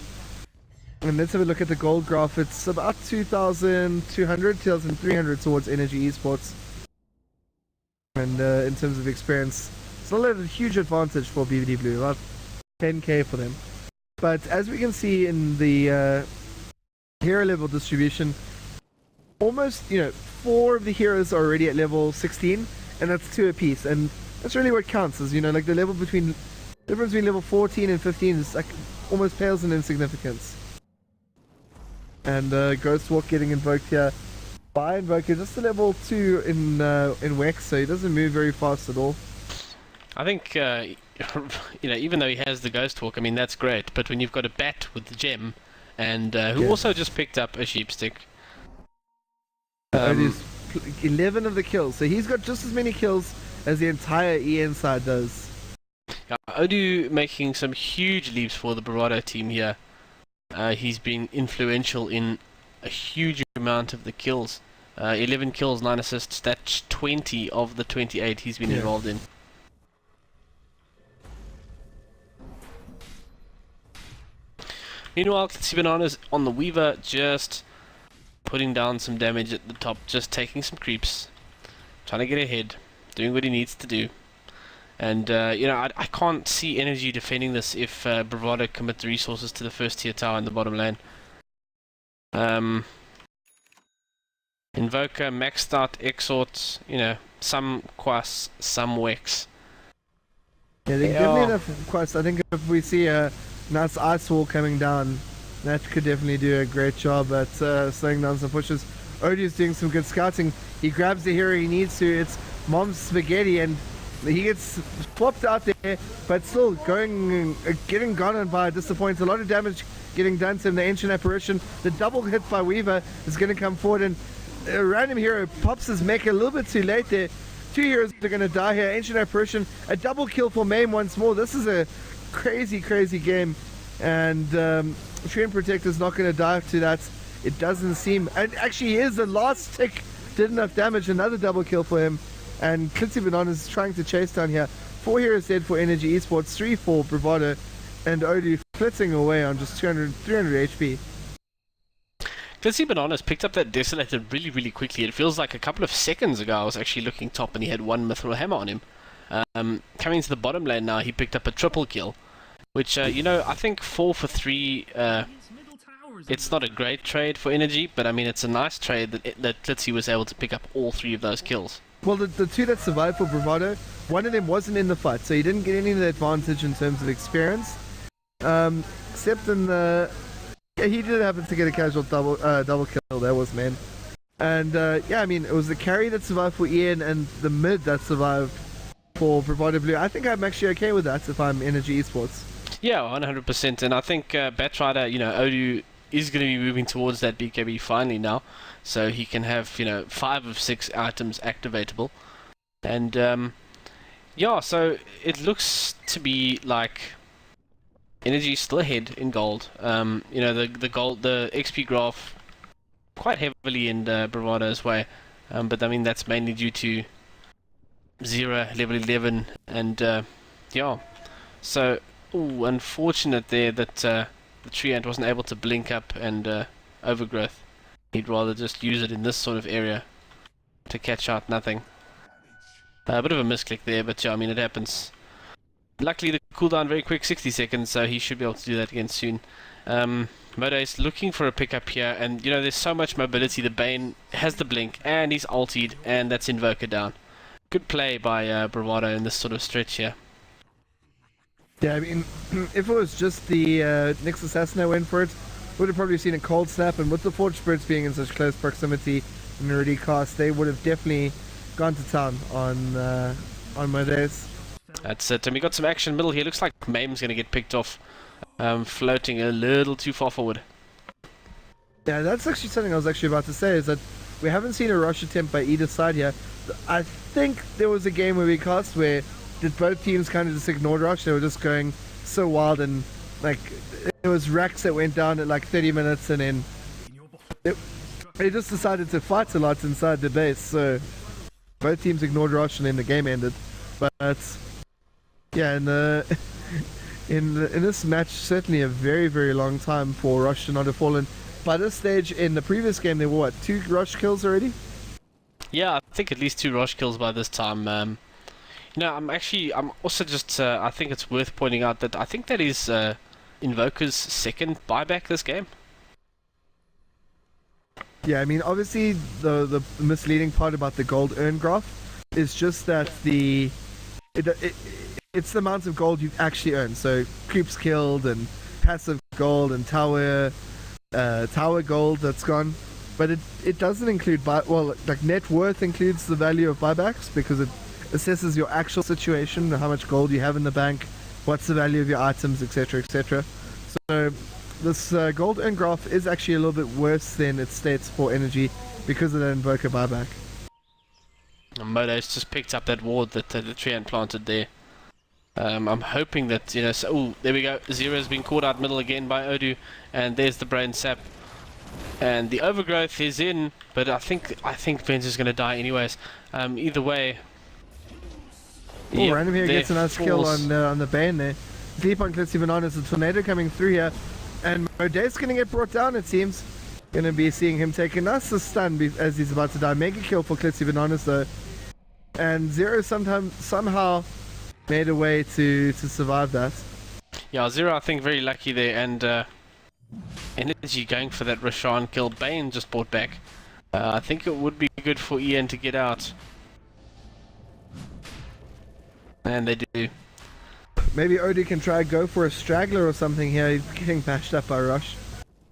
And let's have a look at the gold graph. It's about 2,200, 2,300 towards Energy Esports. And in terms of experience, still at a huge advantage for BVD Blue, about 10k for them. But as we can see in the hero level distribution, almost, 4 of the heroes are already at level 16, and that's 2 apiece. And that's really what counts, is, the difference between level 14 and 15 is like almost pales in insignificance. And Ghostwalk getting invoked here by Invoker, just a level 2 in Wex, so he doesn't move very fast at all. I think, even though he has the Ghostwalk, I mean, that's great, but when you've got a Bat with the gem, and who also just picked up a Sheepstick. It is 11 of the kills, so he's got just as many kills as the entire EN side does. Odu making some huge leaps for the Bravado team here. He's been influential in a huge amount of the kills. 11 kills, 9 assists, that's 20 of the 28 he's been involved in. Meanwhile, Klitzy Bananas on the Weaver, just putting down some damage at the top, just taking some creeps, trying to get ahead, doing what he needs to do. And, I can't see Energy defending this if Bravado commits resources to the first tier tower in the bottom lane. Invoker, maxed out, Exort, some Quas, some Wex. Yeah, they definitely enough Quas. I think if we see a nice Ice Wall coming down, that could definitely do a great job at slowing down some pushes. Odu's doing some good scouting. He grabs the hero he needs to. It's Mom's Spaghetti, and he gets swapped out there, but still getting gone on by Disappoint. A lot of damage getting done to him. The Ancient Apparition, the double hit by Weaver is going to come forward, and a random hero pops his mech a little bit too late there. Two heroes are going to die here. Ancient Apparition, a double kill for Mame once more. This is a crazy, crazy game. And Treant Protector's not going to die to that. It doesn't seem... And actually, here's the last tick. Did enough damage. Another double kill for him. And Klitzy Bananas is trying to chase down here. 4 heroes dead for Energy Esports. 3 for Bravado. And Odu flitzing away on just 300 HP. Klitzy Bananas picked up that Desolator really, really quickly. It feels like a couple of seconds ago I was actually looking top and he had 1 Mithril Hammer on him. Coming to the bottom lane now, he picked up a triple kill. Which, you know, I think 4 for 3... it's not a great trade for Energy, but I mean it's a nice trade that Klitzy was able to pick up all 3 of those kills. Well, the 2 that survived for Bravado, one of them wasn't in the fight, so he didn't get any of the advantage in terms of experience. Except in the... Yeah, he did happen to get a casual double kill, that was man. And yeah, I mean, it was the carry that survived for Ian and the mid that survived for Bravado Blue. I think I'm actually okay with that if I'm Energy Esports. Yeah, 100%, and I think Batrider, you know, Odu is going to be moving towards that BKB finally now, so he can have, you know, 5 of 6 items activatable. And yeah, so it looks to be like Energy still ahead in gold. You know, the gold, the XP graph quite heavily in Bravado's way, but I mean that's mainly due to Zero level 11 and yeah. So unfortunate there that the Treant wasn't able to blink up and overgrowth. He'd rather just use it in this sort of area to catch out nothing. A bit of a misclick there, but yeah, I mean it happens. Luckily the cooldown very quick, 60 seconds, so he should be able to do that again soon. Mode's looking for a pickup here, and you know there's so much mobility. The Bane has the blink, and he's ultied, and that's Invoker down. Good play by Bravado in this sort of stretch here. Yeah, I mean, if it was just the Nyx Assassin that went for it, would have probably seen a cold snap, and with the Forge Spirits being in such close proximity and already cast, they would have definitely gone to town on Mode's. That's it, and we got some action middle here. Looks like Mame's going to get picked off, floating a little too far forward. Yeah, that's actually something I was actually about to say, is that we haven't seen a rush attempt by either side here. I think there was a game where we cast where did both teams kind of just ignore rush. They were just going so wild, and like it was racks that went down at like 30 minutes, and then they just decided to fight a lot inside the base. So both teams ignored rush, and then the game ended. But yeah, in this match, certainly a very, very long time for Rush to not have fallen. By this stage in the previous game, there were what, 2 Rush kills already? Yeah, I think at least 2 Rush kills by this time. You know, I'm also just, I think it's worth pointing out that I think that is Invoker's 2nd buyback this game. Yeah, I mean, obviously the misleading part about the gold earn graph is just that it's the amount of gold you've actually earned. So creeps killed and passive gold and tower gold that's gone, but it doesn't include like net worth includes the value of buybacks because it assesses your actual situation, how much gold you have in the bank, what's the value of your items, etc., etc. So this gold earn graph is actually a little bit worse than it states for Energy because of the Invoker buyback. Modo's just picked up that ward that the Treant planted there. I'm hoping that, you know, so, there we go. Zero's been caught out middle again by Odu, and there's the brain sap. And the overgrowth is in, but I think Benz is going to die anyways. Either way. Oh, Random here gets a nice kill on the Bane there. Sleep on Klitzy Bananas, a tornado coming through here, and Mode's going to get brought down, it seems. Going to be seeing him take a nice stun as he's about to die. Mega kill for Klitzy Bananas though. And Zero somehow made a way to survive that. Yeah, Zero I think very lucky there, and Energy going for that Roshan kill. Bane just brought back. I think it would be good for Ian to get out. And they do. Maybe Odu can try go for a straggler or something here. He's getting bashed up by Rush.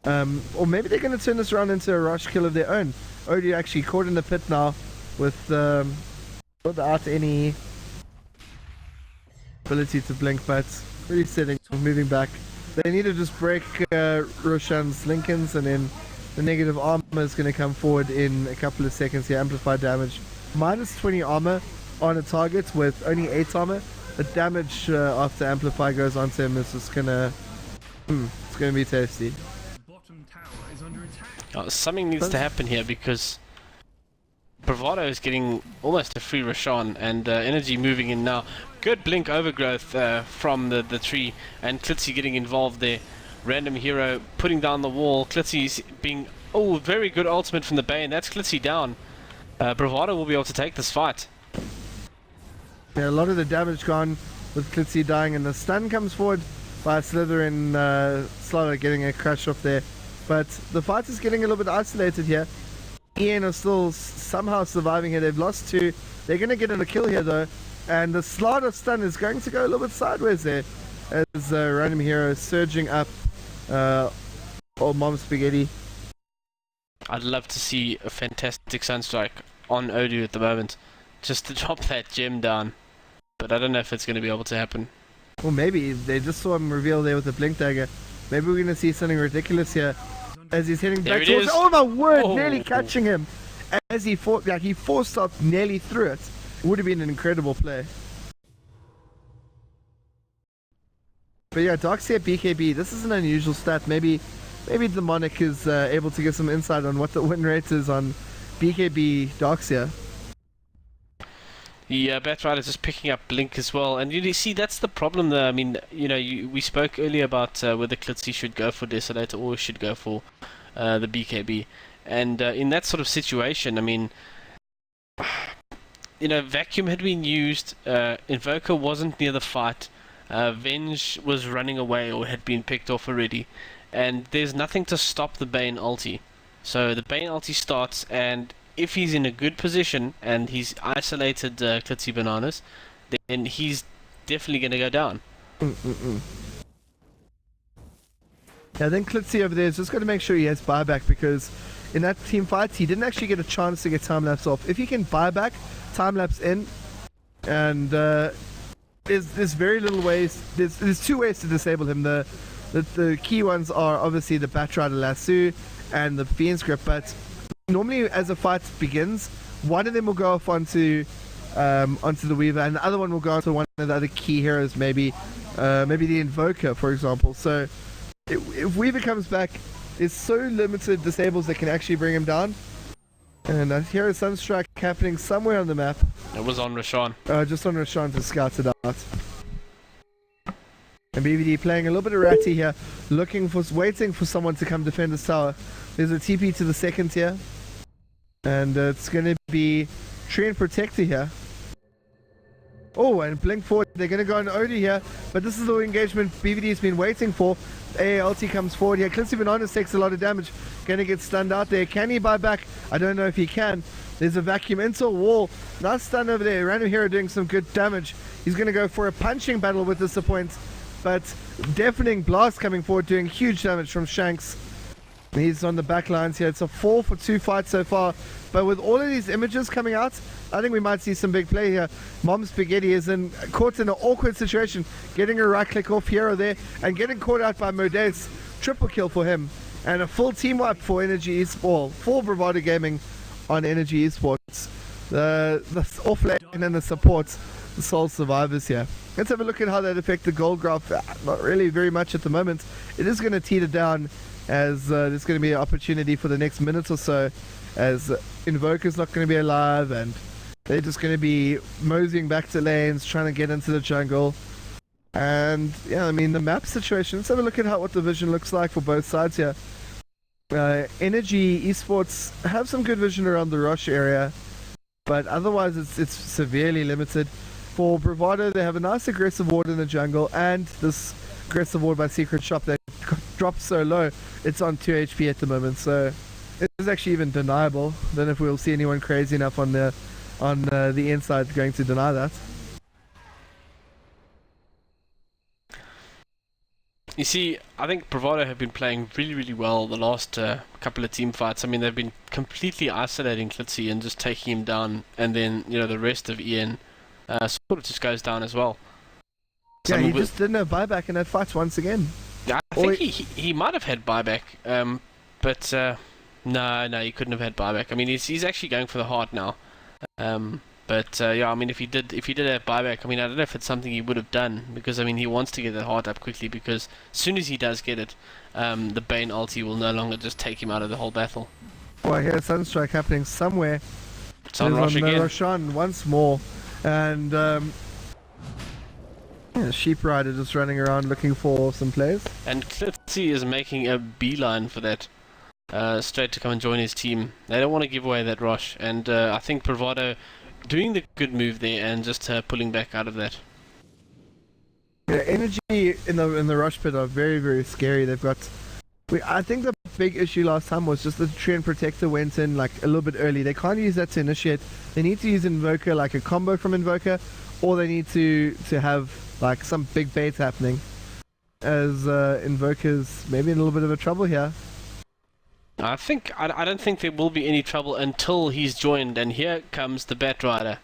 Or maybe they're going to turn this round into a Rush kill of their own. Odu actually caught in the pit now without any ability to blink, but resetting, moving back. They need to just break Roshan's Lincolns, and then the negative armor is going to come forward in a couple of seconds here. Amplified damage. -20 armor on a target with only 8 armor, the damage after Amplify goes onto him is just gonna... it's gonna be tasty. Bottom tower is under attack. Something needs to happen here because Bravado is getting almost a free Roshan, and Energy moving in now. Good blink overgrowth from the tree, and Klitzy getting involved there. Random hero putting down the wall. Klitzy's being... Oh, very good ultimate from the Bane. That's Klitzy down. Bravado will be able to take this fight. Yeah, a lot of the damage gone with Klitzy dying, and the stun comes forward by Slytherin Slaughter getting a crash off there. But the fight is getting a little bit isolated here. Ian are still somehow surviving here. They've lost 2. They're going to get in a kill here though. And the Slaughter stun is going to go a little bit sideways there. As Random Hero is surging up Old Mom Spaghetti. I'd love to see a fantastic Sunstrike on Odu at the moment. Just to drop that gem down. But I don't know if it's going to be able to happen. Or maybe they just saw him reveal there with the Blink Dagger. Maybe we're going to see something ridiculous here. As he's heading back towards... Oh my word! Oh. Nearly catching him. As he fought, like he forced up nearly through it. Would have been an incredible play. But yeah, Darkseer BKB. This is an unusual stat. Maybe Demonic is able to give some insight on what the win rate is on BKB Darkseer. Yeah, Batrider is just picking up Blink as well, and you see that's the problem there. I mean, we spoke earlier about whether Klitzy should go for Desolator or should go for the BKB, and in that sort of situation, I mean, Vacuum had been used, Invoker wasn't near the fight, Venge was running away or had been picked off already, and there's nothing to stop the Bane ulti. So the Bane ulti starts, and if he's in a good position and he's isolated Klitzy Bananas, then he's definitely going to go down. Yeah, I think Klitzy over there is just got to make sure he has buyback, because in that team fight he didn't actually get a chance to get time lapse off. If he can buy back, time lapse in, and there's very little ways. There's 2 ways to disable him. The key ones are obviously the Batrider Lasso and the Fiend's Grip, but normally as a fight begins, one of them will go off onto the Weaver, and the other one will go onto one of the other key heroes, maybe the Invoker, for example. So if Weaver comes back, there's so limited disables that can actually bring him down. And I hear a Sunstrike happening somewhere on the map. It was on Roshan. Just on Roshan to scout it out. And BVD playing a little bit of ratty here, waiting for someone to come defend his tower. There's a TP to the second tier, and it's going to be Tree and Protector here. Oh, and Blink forward. They're going to go on Odu here, but this is the engagement BVD's been waiting for. AALT comes forward here. Klitzy Bananas takes a lot of damage. Going to get stunned out there. Can he buy back? I don't know if he can. There's a vacuum into a wall. Nice stun over there. Random Hero doing some good damage. He's going to go for a punching battle with this point, but deafening blast coming forward, doing huge damage from Shanks. He's on the back lines here. It's a 4 for 2 fights so far, but with all of these images coming out, I think we might see some big play here. Mom Spaghetti is caught in an awkward situation, getting a right click off hero there and getting caught out by Modes. Triple kill for him, and a full team wipe for Energy Esports, full Bravado Gaming on Energy Esports. The off lane and the support, the sole survivors here. Let's have a look at how that affected gold graph. Not really very much at the moment. It is going to teeter down, as there's going to be an opportunity for the next minute or so, as Invoker's not going to be alive, and they're just going to be moseying back to lanes, trying to get into the jungle. And yeah, I mean, the map situation, let's have a look at what the vision looks like for both sides here. Energy Esports have some good vision around the Roche area, but otherwise it's severely limited. For Bravado, they have a nice aggressive ward in the jungle, and this aggressive ward by Secret Shop that dropped so low, it's on 2 HP at the moment, so it's actually even deniable. Don't know if we'll see anyone crazy enough on the inside going to deny that. You see, I think Bravado have been playing really, really well the last couple of team fights. I mean, they've been completely isolating Klitzy and just taking him down, and then the rest of Ian sort of just goes down as well. Yeah, he just didn't have buyback in that fight once again. I think he might have had buyback, but no, he couldn't have had buyback. I mean, he's actually going for the heart now. But yeah, I mean, if he did have buyback, I mean, I don't know if it's something he would have done, because I mean, he wants to get that heart up quickly, because as soon as he does get it, the Bane ulti will no longer just take him out of the whole battle. Well, I hear a Sunstrike happening somewhere. It's on Rosh again. Roshan once more, and Sheep Rider just running around looking for some plays. And Klitzy is making a beeline for that, straight to come and join his team. They don't want to give away that Rosh, and I think Bravado doing the good move there and just pulling back out of that. Yeah, energy in the rush pit are very, very scary. They've got. I think the big issue last time was just the Treant Protector went in like a little bit early. They can't use that to initiate. They need to use Invoker, like a combo from Invoker, or they need to have like some big bait happening. As Invoker's maybe in a little bit of a trouble here. I don't think there will be any trouble until he's joined, and here comes the Bat Rider.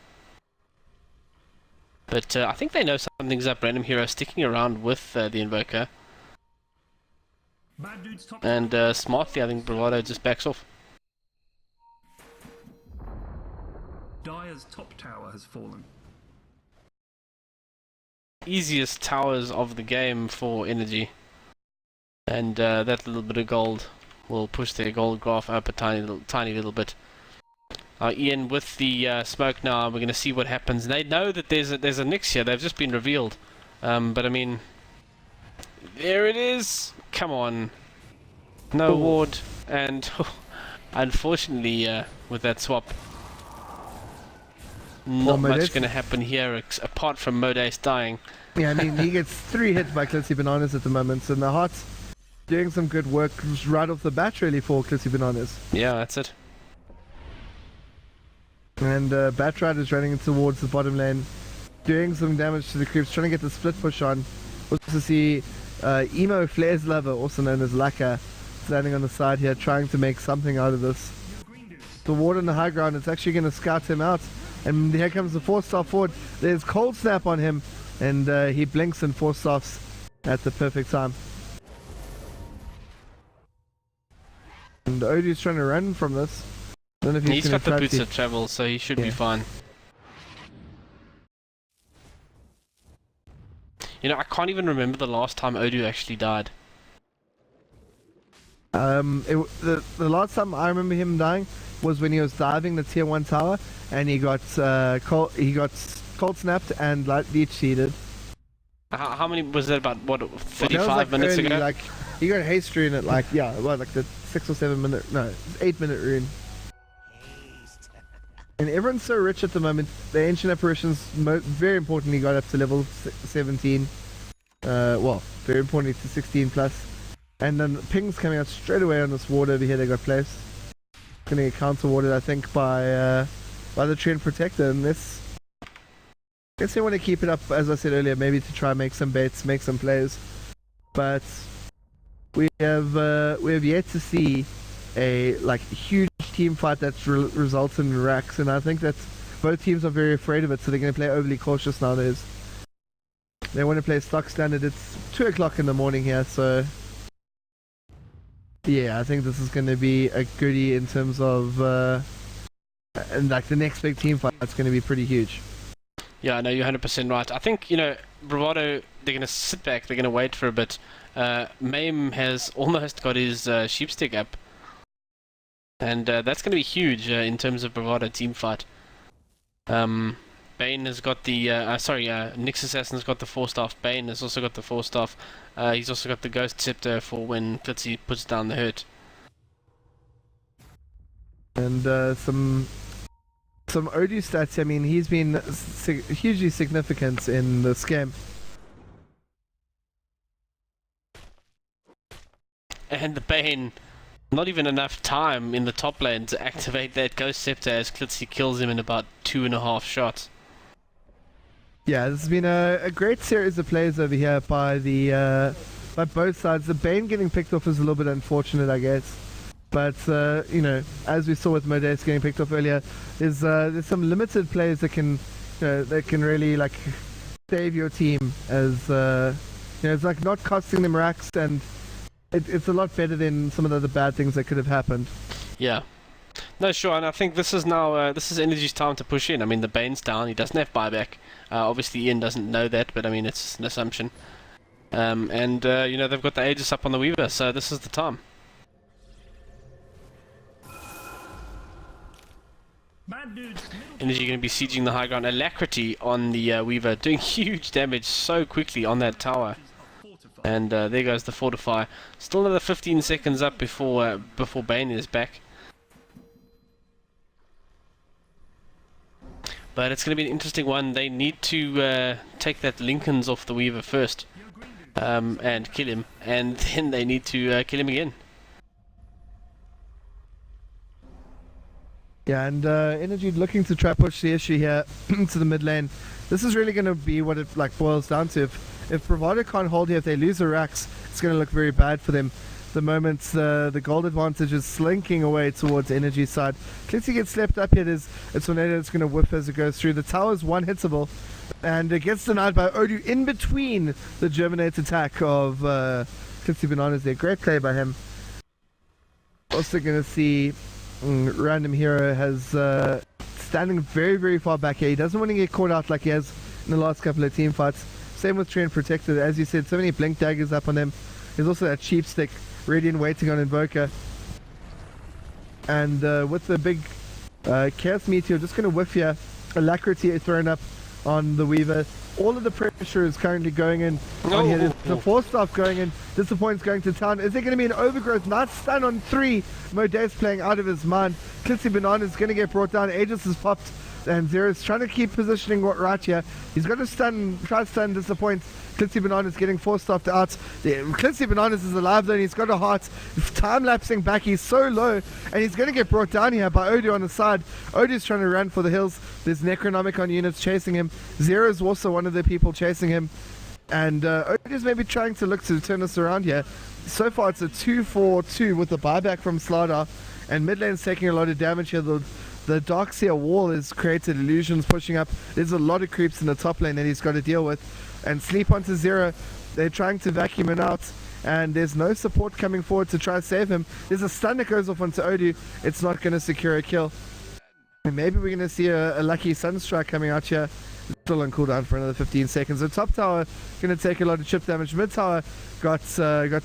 But I think they know something's up. Random Hero sticking around with the Invoker. And smartly, I think Bravado just backs off. Dire's top tower has fallen. Easiest towers of the game for energy. And that little bit of gold will push their gold graph up a tiny little bit. Ian with the smoke now. We're going to see what happens. They know that there's a Nyx here. They've just been revealed. But I mean, there it is. Come on. No ward. And unfortunately, with that swap, not much going to happen here apart from Modace dying. Yeah, I mean, he gets 3 hits by Klitzy Bananas at the moment, and the Heart's doing some good work right off the bat, really, for Klitzy Bananas. Yeah, that's it. And Bat Rider's running towards the bottom lane, doing some damage to the creeps, trying to get the split push on. Also to see Emo Flares Lover, also known as Laka, standing on the side here, trying to make something out of this. The ward on the high ground, it's actually going to scout him out. And here comes the 4-star forward. There's Cold Snap on him, and he blinks and 4-staffs at the perfect time. And Odu's trying to run from this. Don't know if he's got the boots of travel, so he should be fine. You know, I can't even remember the last time Odu actually died. The last time I remember him dying was when he was diving the tier 1 tower, and he got cold snapped and leech seeded. How many was that? About what, 35 like minutes early, ago? Like he got haste rune at like like the 6 or 7 minute, no, 8 minute rune. And everyone's so rich at the moment. The ancient apparitions, very importantly, got up to level 17. Well, very importantly to 16 plus. And then pings coming out straight away on this ward over here they got placed. Going to get counter warded, I think, by the Treant Protector. And this, I guess they want to keep it up, as I said earlier, maybe to try and make some baits, make some plays. But we have yet to see a huge team fight that's results in racks, and I think that both teams are very afraid of it, so they're going to play overly cautious nowadays. They want to play stock standard. It's 2 o'clock in the morning here, so yeah, I think this is going to be a goodie in terms of and like the next big team fight is going to be pretty huge. Yeah, no, you're 100% right. I think, you know, Bravado, they're going to sit back, they're going to wait for a bit. Mame has almost got his sheep stick up. And that's going to be huge in terms of Bravado team fight. Bane has got the... Nyx Assassin's got the 4-staff. Bane has also got the 4-staff. He's also got the Ghost Scepter for when Klitzy puts down the hurt. And some Odu stats, I mean, he's been hugely significant in this game. And the Bane... Not even enough time in the top lane to activate that Ghost Scepter as Klitzy kills him in about 2.5 shots. Yeah, this has been a great series of plays over here by both sides. The Bane getting picked off is a little bit unfortunate, I guess. But, you know, as we saw with Modace getting picked off earlier, there's some limited plays that can, that can really, save your team. As, it's not costing them racks, and it's a lot better than some of the other bad things that could have happened. Yeah. No, sure, and I think this is now this is Energy's time to push in. I mean, the Bane's down; he doesn't have buyback. Obviously, Ian doesn't know that, but I mean, it's an assumption. And you know, they've got the Aegis up on the Weaver, so this is the time. Bad dudes. Energy going to be sieging the high ground. Alacrity on the Weaver, doing huge damage so quickly on that tower. And there goes the fortify. Still another 15 seconds up before Bane is back. But it's going to be an interesting one. They need to take that Lincolns off the Weaver first and kill him, and then they need to kill him again. Yeah, and Energy looking to try push the issue here to the mid lane. This is really going to be what it boils down to. If Bravado can't hold here, if they lose the racks, it's going to look very bad for them. The moment the gold advantage is slinking away towards Energy's side. Clitzy gets slept up here. It's Tornado that's going to whiff as it goes through. The tower's one hittable, and it gets denied by Odu in between the Germinate attack of Clitzy Bananas there. Great play by him. Also going to see Random Hero has standing very, very far back here. He doesn't want to get caught out like he has in the last couple of team fights. Same with Trent Protected. As you said, so many blink daggers up on him. There's also that cheap stick. Radiant waiting on Invoker. And with the big Chaos Meteor, just going to whiff here. Alacrity thrown up on the Weaver. All of the pressure is currently going in on here. There's the 4-staff going in. Disappoint's going to town. Is there going to be an overgrowth? Nice stun on 3. Moday's playing out of his mind. Clitzy Banana is going to get brought down. Aegis has popped. And Zero's trying to keep positioning right here. He's got to try to stun Disappoint. Clitzy Bananas getting 4-staffed out. Clitzy Bananas is alive though, and he's got a heart. Time-lapsing back, he's so low, and he's going to get brought down here by Odu on the side. Odu's trying to run for the hills. There's Necronomicon units chasing him. Zero's also one of the people chasing him. And Odu's maybe trying to look to turn us around here. So far it's a 2-4-2 with the buyback from Slardar. And mid lane's taking a lot of damage here. The Darkseer wall has created illusions pushing up. There's a lot of creeps in the top lane that he's got to deal with. And sleep onto Zero. They're trying to vacuum him out. And there's no support coming forward to try to save him. There's a stun that goes off onto Odu. It's not going to secure a kill. And maybe we're going to see a lucky Sunstrike coming out here. Still on cooldown for another 15 seconds. The top tower going to take a lot of chip damage. Mid tower got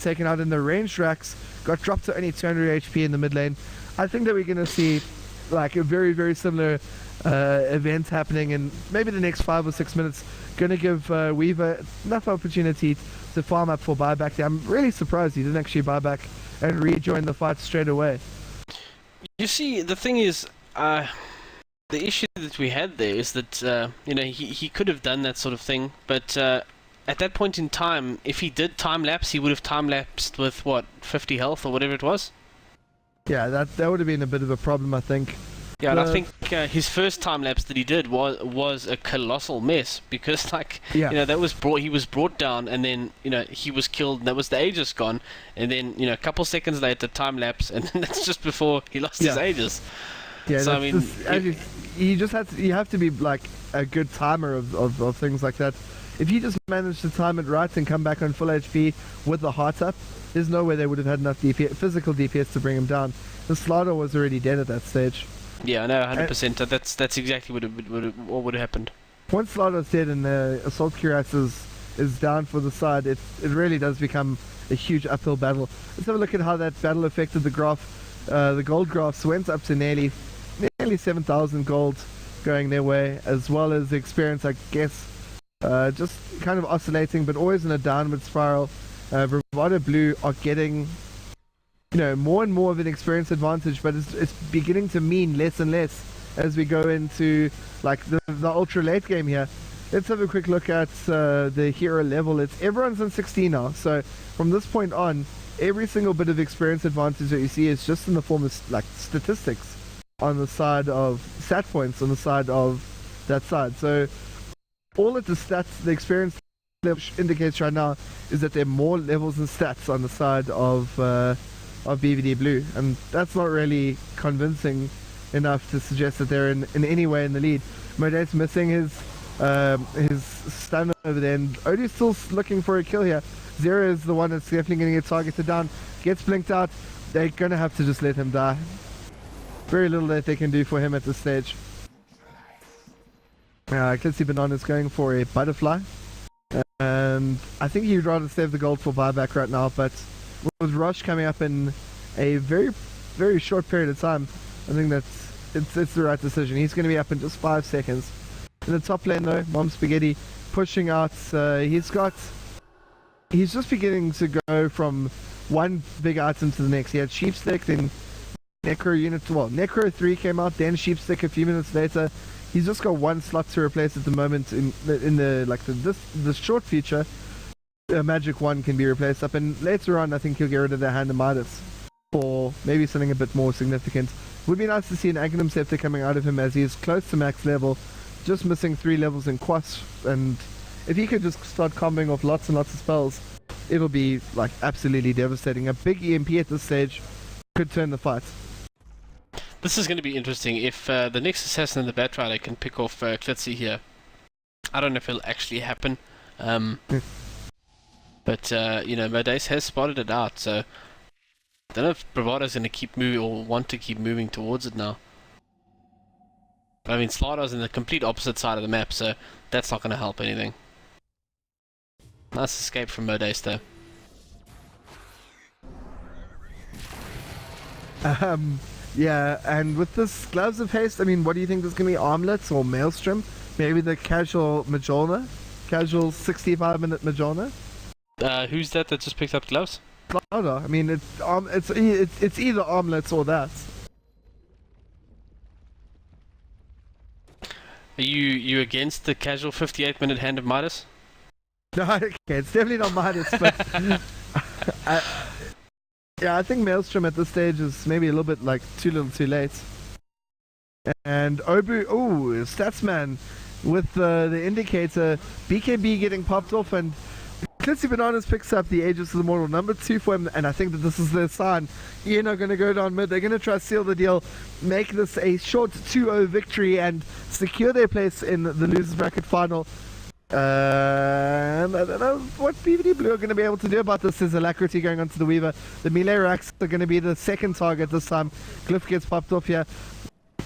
taken out in the ranged racks. Got dropped to only 200 HP in the mid lane. I think that we're going to see like a very, very similar event happening in maybe the next 5 or 6 minutes. Going to give Weaver enough opportunity to farm up for buyback there. I'm really surprised he didn't actually buy back and rejoin the fight straight away. You see, the thing is, the issue that we had there is that you know, he could have done that sort of thing, but at that point in time, if he did time lapse, he would have time lapsed with what, 50 health or whatever it was. Yeah, that would have been a bit of a problem, I think. Yeah, and I think his first time lapse that he did was a colossal mess, because like, you know, he was brought down, and then, you know, he was killed, and that was the Aegis gone, and then, you know, a couple seconds later time lapse, and then that's just before he lost his Aegis. Yeah, so I mean, you have to be like a good timer of things like that. If he just managed to time it right and come back on full HP with the heart up, there's no way they would have had enough DPS, physical DPS to bring him down. The Slardar was already dead at that stage. Yeah, I know, 100%. That's exactly what would have happened. Once Slardar's dead and the Assault Cuirass is down for the side, it really does become a huge uphill battle. Let's have a look at how that battle affected the graph. The gold graphs went up to nearly 7,000 gold going their way, as well as the experience, I guess, just kind of oscillating, but always in a downward spiral. Bravado Blue are getting, you know, more and more of an experience advantage, but it's beginning to mean less and less as we go into like the ultra late game here. Let's have a quick look at the hero level. Everyone's on 16 now, so from this point on, every single bit of experience advantage that you see is just in the form of like statistics on the side of stat points on the side of that side. So all of the stats, the experience level indicates right now is that there are more levels and stats on the side of BVD Blue, and that's not really convincing enough to suggest that they're in any way in the lead. Moday's missing his stun over there, and Odu's still looking for a kill here. Zero is the one that's definitely going to get targeted down. Gets blinked out. They're going to have to just let him die. Very little that they can do for him at this stage. Clitsy Banana's going for a butterfly. And I think he'd rather save the gold for buyback right now, but with Rush coming up in a very, very short period of time, I think it's the right decision. He's going to be up in just 5 seconds. In the top lane though, Mom Spaghetti pushing out. He's just beginning to go from one big item to the next. He had Sheepstick, then Necro Unit, Necro 3 came out, then Sheepstick a few minutes later. He's just got one slot to replace at the moment in the short future. Magic 1 can be replaced up, and later on I think he'll get rid of the Hand of Midas for maybe something a bit more significant. Would be nice to see an Aghanim Scepter coming out of him as he is close to max level, just missing 3 levels in Quas, and if he could just start comboing off lots and lots of spells, it'll be like absolutely devastating. A big EMP at this stage could turn the fight. This is going to be interesting. If the Nyx Assassin and the Batrider can pick off Klitzy here, I don't know if it'll actually happen. But, you know, Modace has spotted it out, so I don't know if Bravado's going to keep moving or want to keep moving towards it now. But, I mean, Slardar's in the complete opposite side of the map, so that's not going to help anything. Nice escape from Modace, though. Yeah, and with this Gloves of Haste, I mean, what do you think? There's going to be Armlets or Maelstrom? Maybe the casual Majolna? Casual 65-minute Majolna? Who's that just picked up gloves? I mean, it's either Armlets or that. Are you against the casual 58-minute Hand of Midas? No, okay, it's definitely not Midas, but... yeah, I think Maelstrom at this stage is maybe a little bit like too little too late. And Obu, Statsman with the indicator, BKB getting popped off, and Clitsy Bananas picks up the Aegis of the Mortal, number 2 for him, and I think that this is their sign. Ian are going to go down mid, they're going to try to seal the deal, make this a short 2-0 victory, and secure their place in the losers bracket final. And I don't know what PvD Blue are going to be able to do about this. There's Alacrity going onto the Weaver. The melee racks are going to be the second target this time. Glyph gets popped off here.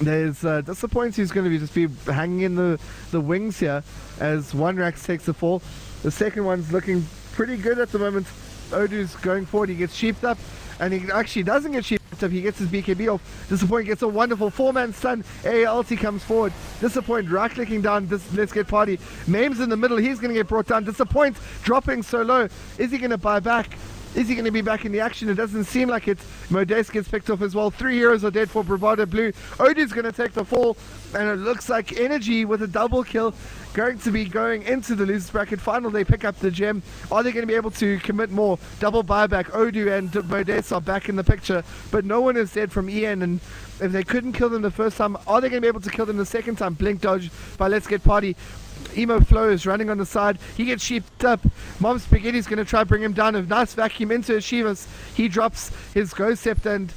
There's Disappoint who's going to just be hanging in the wings here as one Rax takes the fall. The second one's looking pretty good at the moment. Odu's going forward, he gets sheeped up, and he actually doesn't get sheeped up, he gets his BKB off. Disappoint gets a wonderful 4-man stun. ulti comes forward. Disappoint right-clicking down Let's Get Party. Maim's in the middle, he's going to get brought down. Disappoint dropping so low. Is he going to buy back? Is he going to be back in the action? It doesn't seem like it. Modace gets picked off as well. 3 heroes are dead for Bravado Blue. Odu's going to take the fall, and it looks like Energy with a double kill going to be going into the losers bracket final. They pick up the gem. Are they going to be able to commit more? Double buyback. Odu and Modace are back in the picture, but no one is dead from EN, and if they couldn't kill them the first time, are they going to be able to kill them the second time? Blink dodge by Let's Get Party. Emo Flow is running on the side. He gets sheeped up. Mom Spaghetti's going to try bring him down. A nice vacuum into Ashivas. He drops his Ghost Sept, and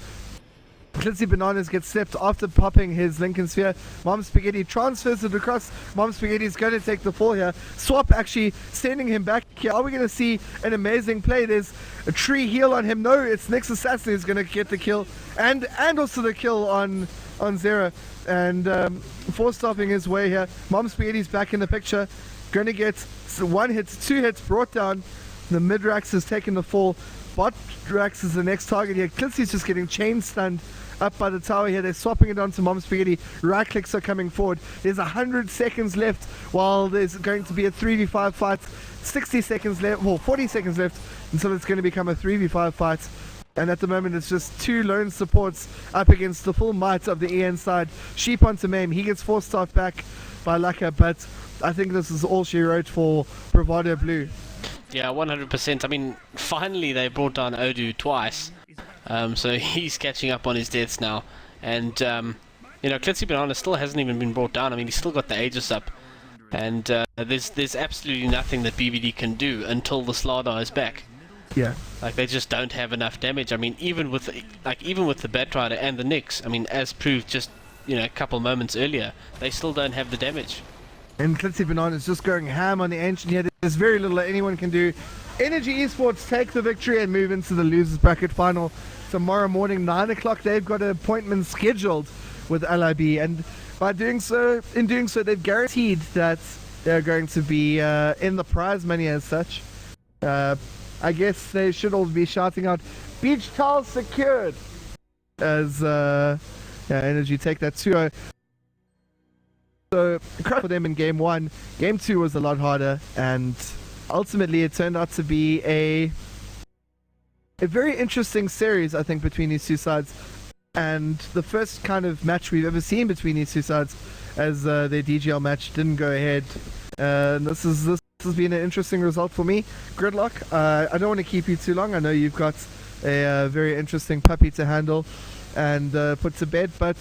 Clitsy Bananas gets stepped after popping his Lincoln Sphere. Mom Spaghetti transfers it across. Mom Spaghetti's going to take the fall here. Swap actually sending him back here. Are we going to see an amazing play? There's a tree heal on him. No, it's Nyx Assassin who's going to get the kill. And also the kill on Zera. And force stopping his way here. Mom Spaghetti's back in the picture. Going to get 1 hit, 2 hits brought down. The mid-Rax has taken the fall. Bot Rax is the next target here. Clitsy's just getting chain stunned up by the tower here. They're swapping it onto Mom Spaghetti. Right clicks are coming forward. There's 100 seconds left while there's going to be a 3v5 fight. 60 seconds left, well 40 seconds left until it's going to become a 3v5 fight. And at the moment it's just 2 lone supports up against the full might of the EN side. Sheep onto Maim. He gets 4-star back by Laka, but I think this is all she wrote for Bravado Blue. Yeah, 100%. I mean, finally they brought down Odu twice. So he's catching up on his deaths now. And, you know, Clitsy Banana still hasn't even been brought down. I mean, he's still got the Aegis up. And there's absolutely nothing that BVD can do until the Slardar is back. Yeah. Like, they just don't have enough damage. I mean, even with the Batrider and the Nyx, I mean, as proved just, you know, a couple moments earlier, they still don't have the damage. And Clitsy Banana is just going ham on the Ancient here. There's very little that anyone can do. Energy Esports take the victory and move into the losers bracket final tomorrow morning, 9 o'clock. They've got an appointment scheduled with LIB, and by doing so, they've guaranteed that they're going to be in the prize money as such. I guess they should all be shouting out, "Beach towel secured!" as Energy take that 2-0. So, credit for them in game 1. Game 2 was a lot harder, and ultimately it turned out to be a very interesting series, I think, between these two sides, and the first kind of match we've ever seen between these two sides, as their DGL match didn't go ahead. This has been an interesting result for me. GrIdL0cK, I don't want to keep you too long. I know you've got a very interesting puppy to handle and put to bed, but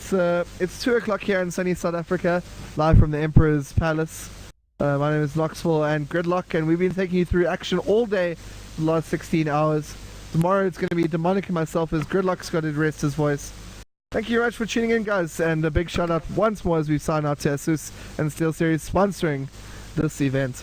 it's 2 o'clock here in sunny South Africa, live from the Emperor's Palace. My name is Noxville and GrIdL0cK, and we've been taking you through action all day, the last 16 hours. Tomorrow it's going to be Demonic and myself, as GrIdL0cK's got to rest his voice. Thank you very much for tuning in, guys, and a big shout out once more as we sign out to Asus and SteelSeries sponsoring this event.